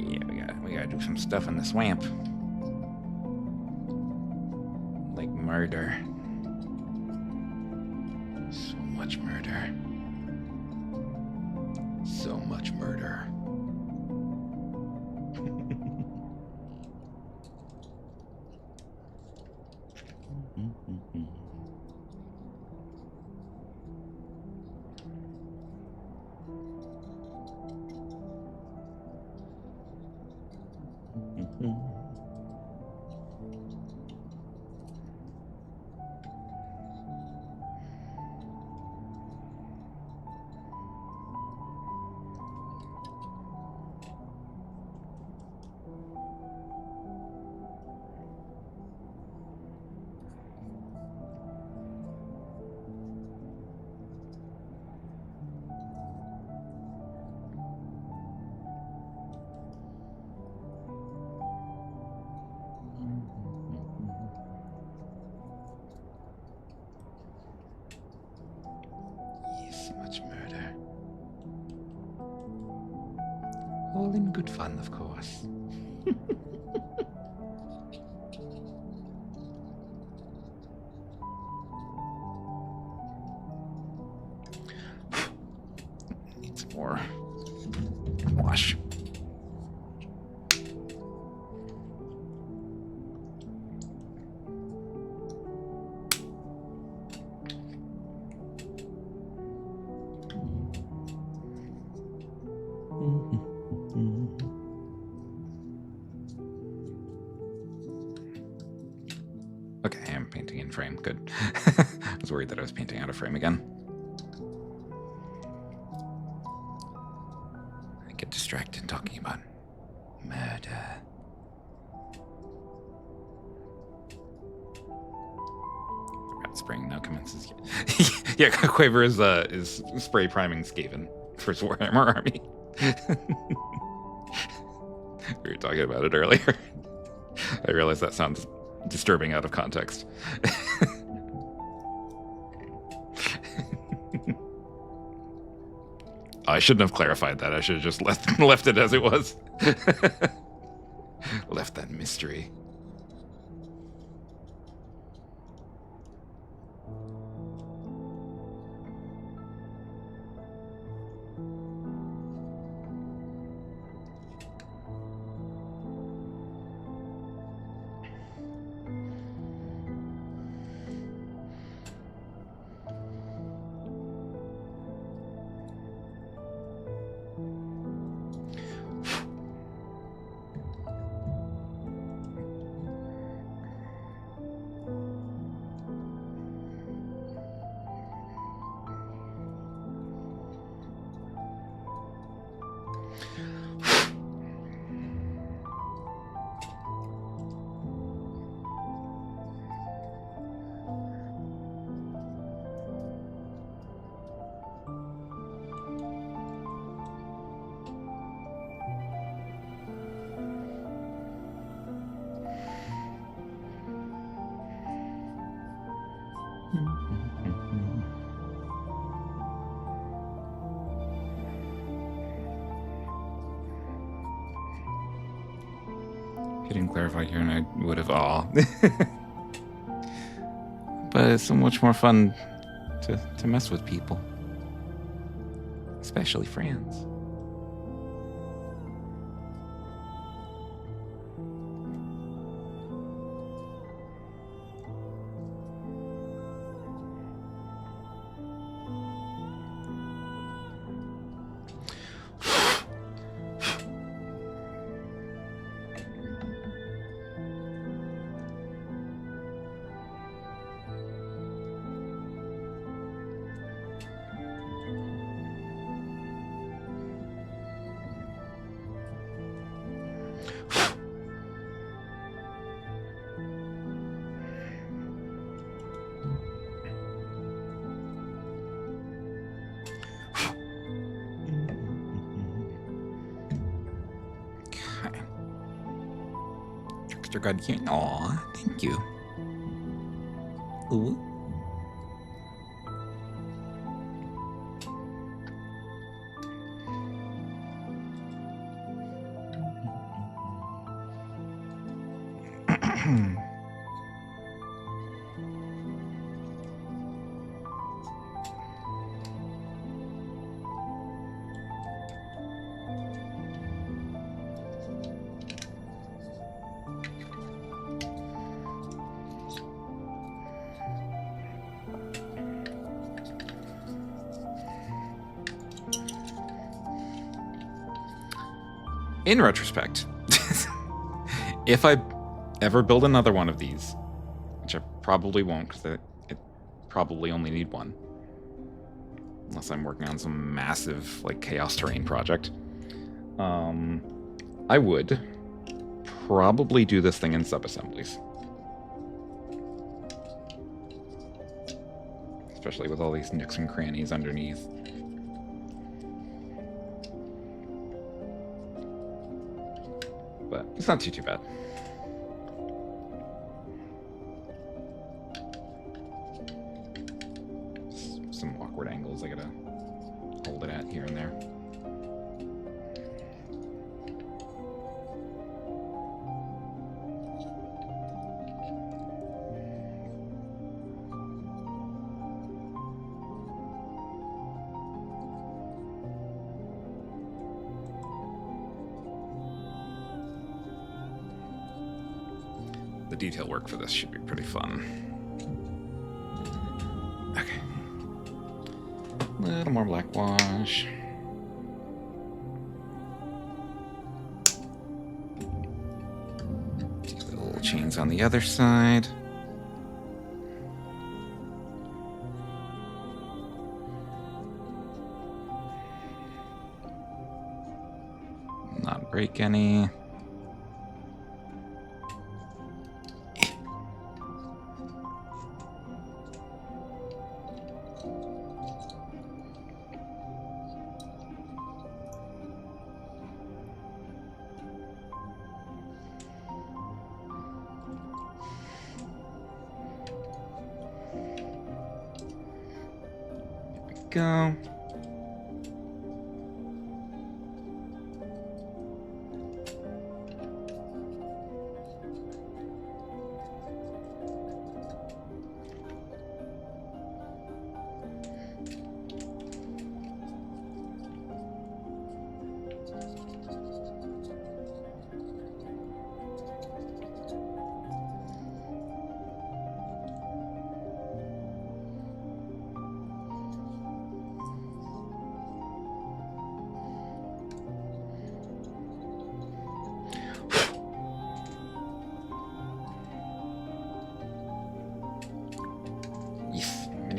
Yeah, we gotta do some stuff in the swamp. Like murder. So much murder. So much murder. Yes, much murder. All in good fun, of course. Needs more wash. Okay, I am painting in frame. Good. I was worried that I was painting out of frame again. I get distracted talking about murder. Rat spraying now commences. Yeah, Quaver is spray priming Skaven for his Warhammer army. We were talking about it earlier. I realize that sounds disturbing out of context. I shouldn't have clarified that. I should have just left it as it was. Left that mystery. If you didn't clarify here, and I would have all. But it's so much more fun to mess with people, especially friends. Trickster God here. Aw, thank you. Ooh. In retrospect, if I ever build another one of these, which I probably won't, because it probably only need one, unless I'm working on some massive like chaos terrain project, I would probably do this thing in sub-assemblies. Especially with all these nooks and crannies underneath. But it's not too bad. Some awkward angles I gotta hold it at here and there. The detail work for this should be pretty fun. Okay. A little more black wash. Do the little chains on the other side. Not break any. Go.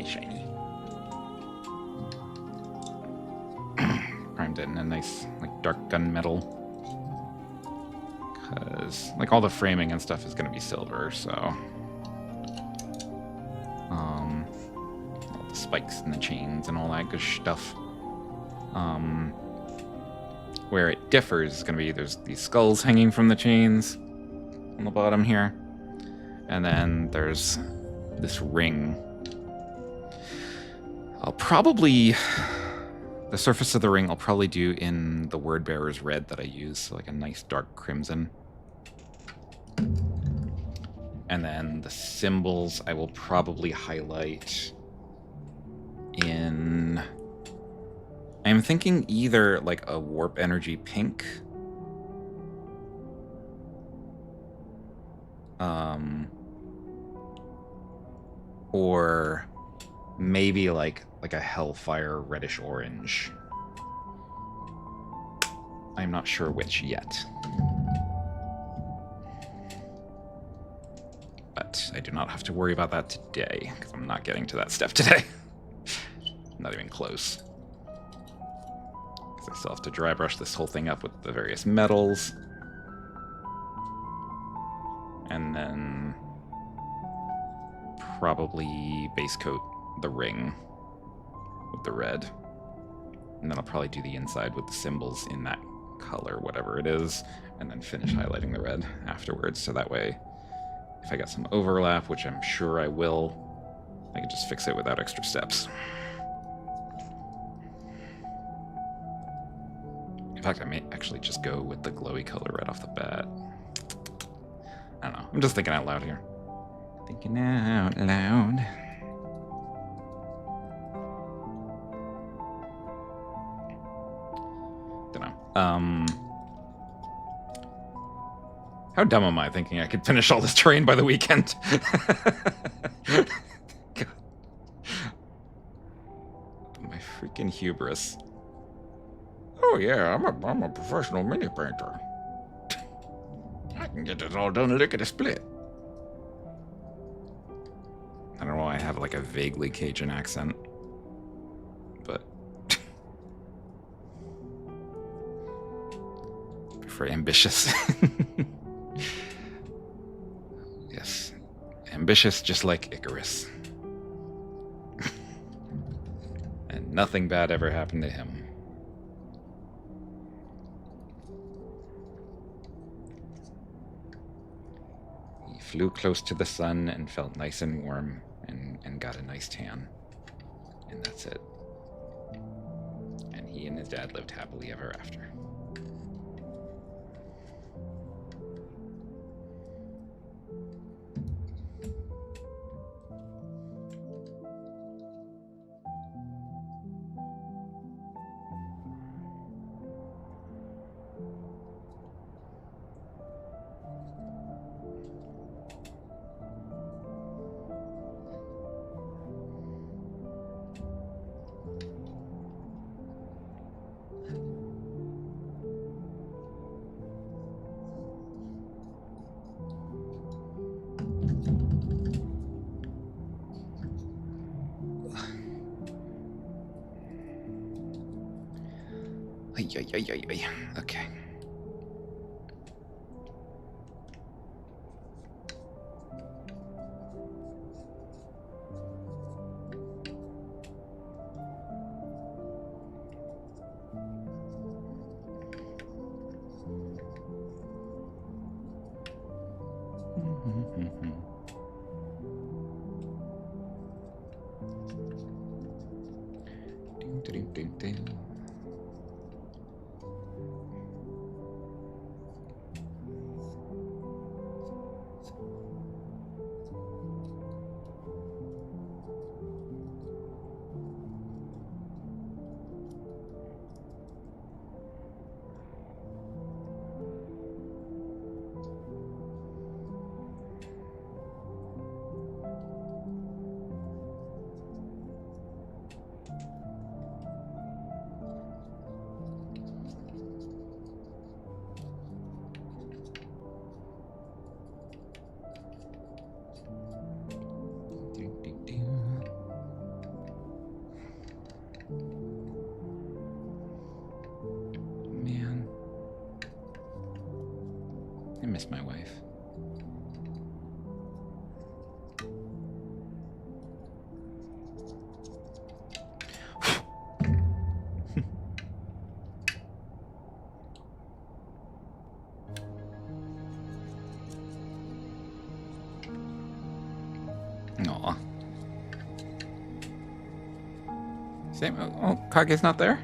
Shiny. Primed it in a nice, like, dark gunmetal. Because, like, all the framing and stuff is going to be silver, so... all the spikes and the chains and all that good stuff. Where it differs is going to be there's these skulls hanging from the chains on the bottom here. And then there's this ring. I'll probably... The surface of the ring I'll probably do in the word bearer's red that I use, so like a nice dark crimson. And then the symbols I will probably highlight in... I'm thinking either like a warp energy pink. Or maybe like a hellfire reddish orange. I'm not sure which yet. But I do not have to worry about that today, because I'm not getting to that step today. Not even close. Because I still have to dry brush this whole thing up with the various metals. And then probably base coat the ring with the red. And then I'll probably do the inside with the symbols in that color, whatever it is, and then finish highlighting the red afterwards, so that way if I got some overlap, which I'm sure I will, I can just fix it without extra steps. In fact, I may actually just go with the glowy color right off the bat. I don't know. I'm just thinking out loud here. Thinking out loud. Don't know. How dumb am I thinking I could finish all this terrain by the weekend? God. My freaking hubris. Oh yeah, I'm a professional mini painter. can get it all done lickety split. I don't know why I have like a vaguely Cajun accent, but for ambitious. Yes, ambitious just like Icarus. And nothing bad ever happened to him. He flew close to the sun and felt nice and warm and got a nice tan. And that's it. And he and his dad lived happily ever after. Okay. Man, I miss my wife. Aw. Same. Oh, Kage's not there?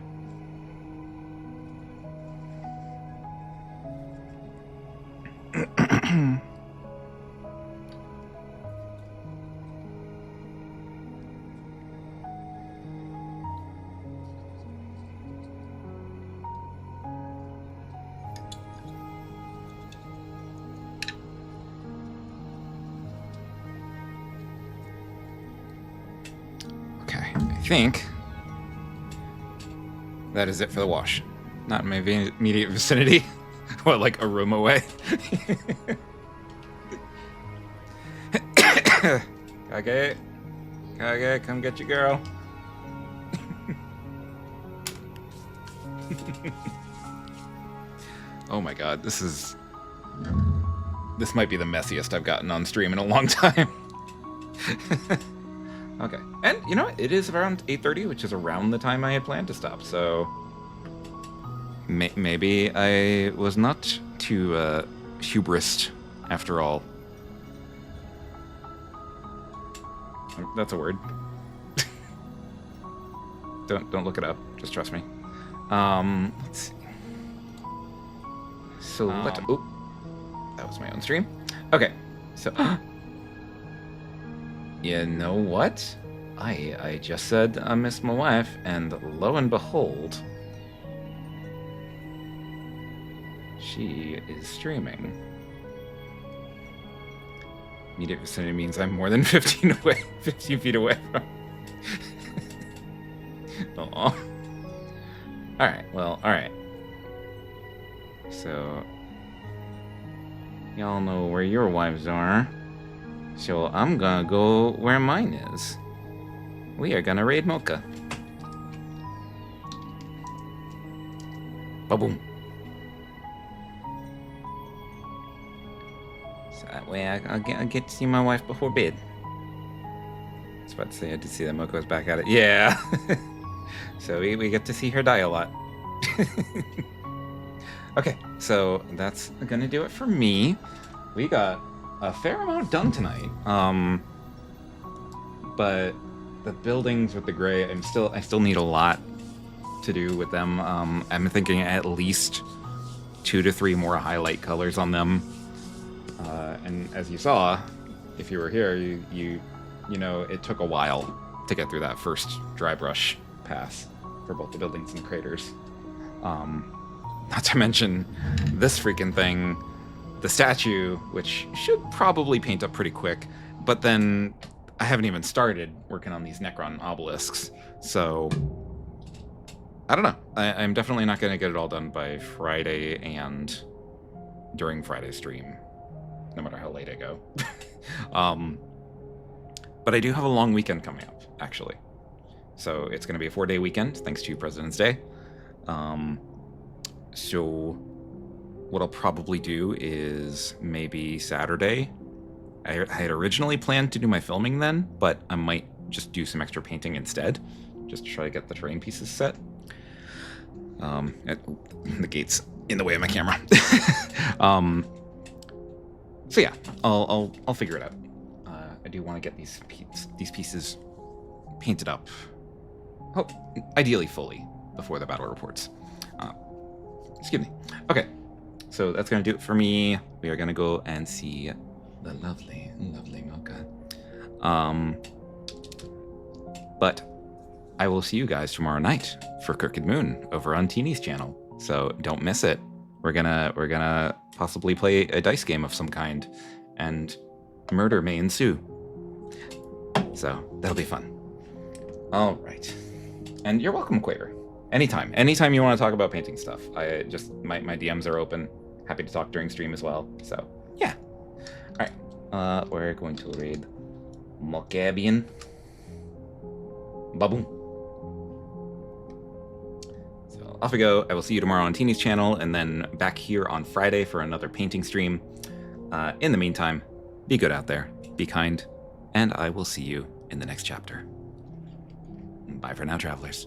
Okay, I think that is it for the wash. Not in my immediate vicinity. What, like a room away? Kage, Kage, come get your girl. Oh my god, this might be the messiest I've gotten on stream in a long time. Okay, and you know what? It is around 8:30, which is around the time I had planned to stop, so maybe I was not too hubris after all. That's a word. Don't look it up. Just trust me. Let's see. So oh, that was my own stream. Okay, so you know what? I just said I miss my wife, and lo and behold, she is streaming. Immediate vicinity means I'm more than 15 feet away from. Aw. Alright, well, alright. So, y'all where your wives are. So I'm gonna go where mine is. We are gonna raid Mocha. Ba-boom. So that way I'll get to see my wife before bed. I was about to say I did see that Mocha was back at it. Yeah. So we get to see her die a lot. Okay, so that's gonna do it for me. We got a fair amount done tonight. But the buildings with the gray, I still need a lot to do with them. I'm thinking at least 2 to 3 more highlight colors on them. And as you saw, if you were here, you know it took a while to get through that first dry brush pass for both the buildings and the craters. Not to mention this freaking thing, the statue, which should probably paint up pretty quick, but then I haven't even started working on these Necron obelisks, so I don't know. I'm definitely not going to get it all done by Friday and during Friday's stream, no matter how late I go. But I do have a long weekend coming up, actually. So it's going to be a 4-day weekend, thanks to President's Day. So what I'll probably do is maybe Saturday. I had originally planned to do my filming then, but I might just do some extra painting instead, just to try to get the terrain pieces set. The gate's in the way of my camera. So yeah, I'll figure it out. I do want to get these pieces painted up, ideally fully, before the battle reports. Excuse me. Okay, so that's gonna do it for me. We are gonna go and see the lovely Mocha. But I will see you guys tomorrow night for Crooked Moon over on Teeny's channel. So don't miss it. We're gonna possibly play a dice game of some kind, and murder may ensue. So that'll be fun. All right, and you're welcome, Quaver. Anytime you want to talk about painting stuff. My DMs are open. Happy to talk during stream as well. So yeah. All right, we're going to raid Mochabian. Baboom. So off we go. I will see you tomorrow on Teeny's channel, and then back here on Friday for another painting stream. In the meantime, be good out there, be kind, and I will see you in the next chapter. Bye for now, travelers.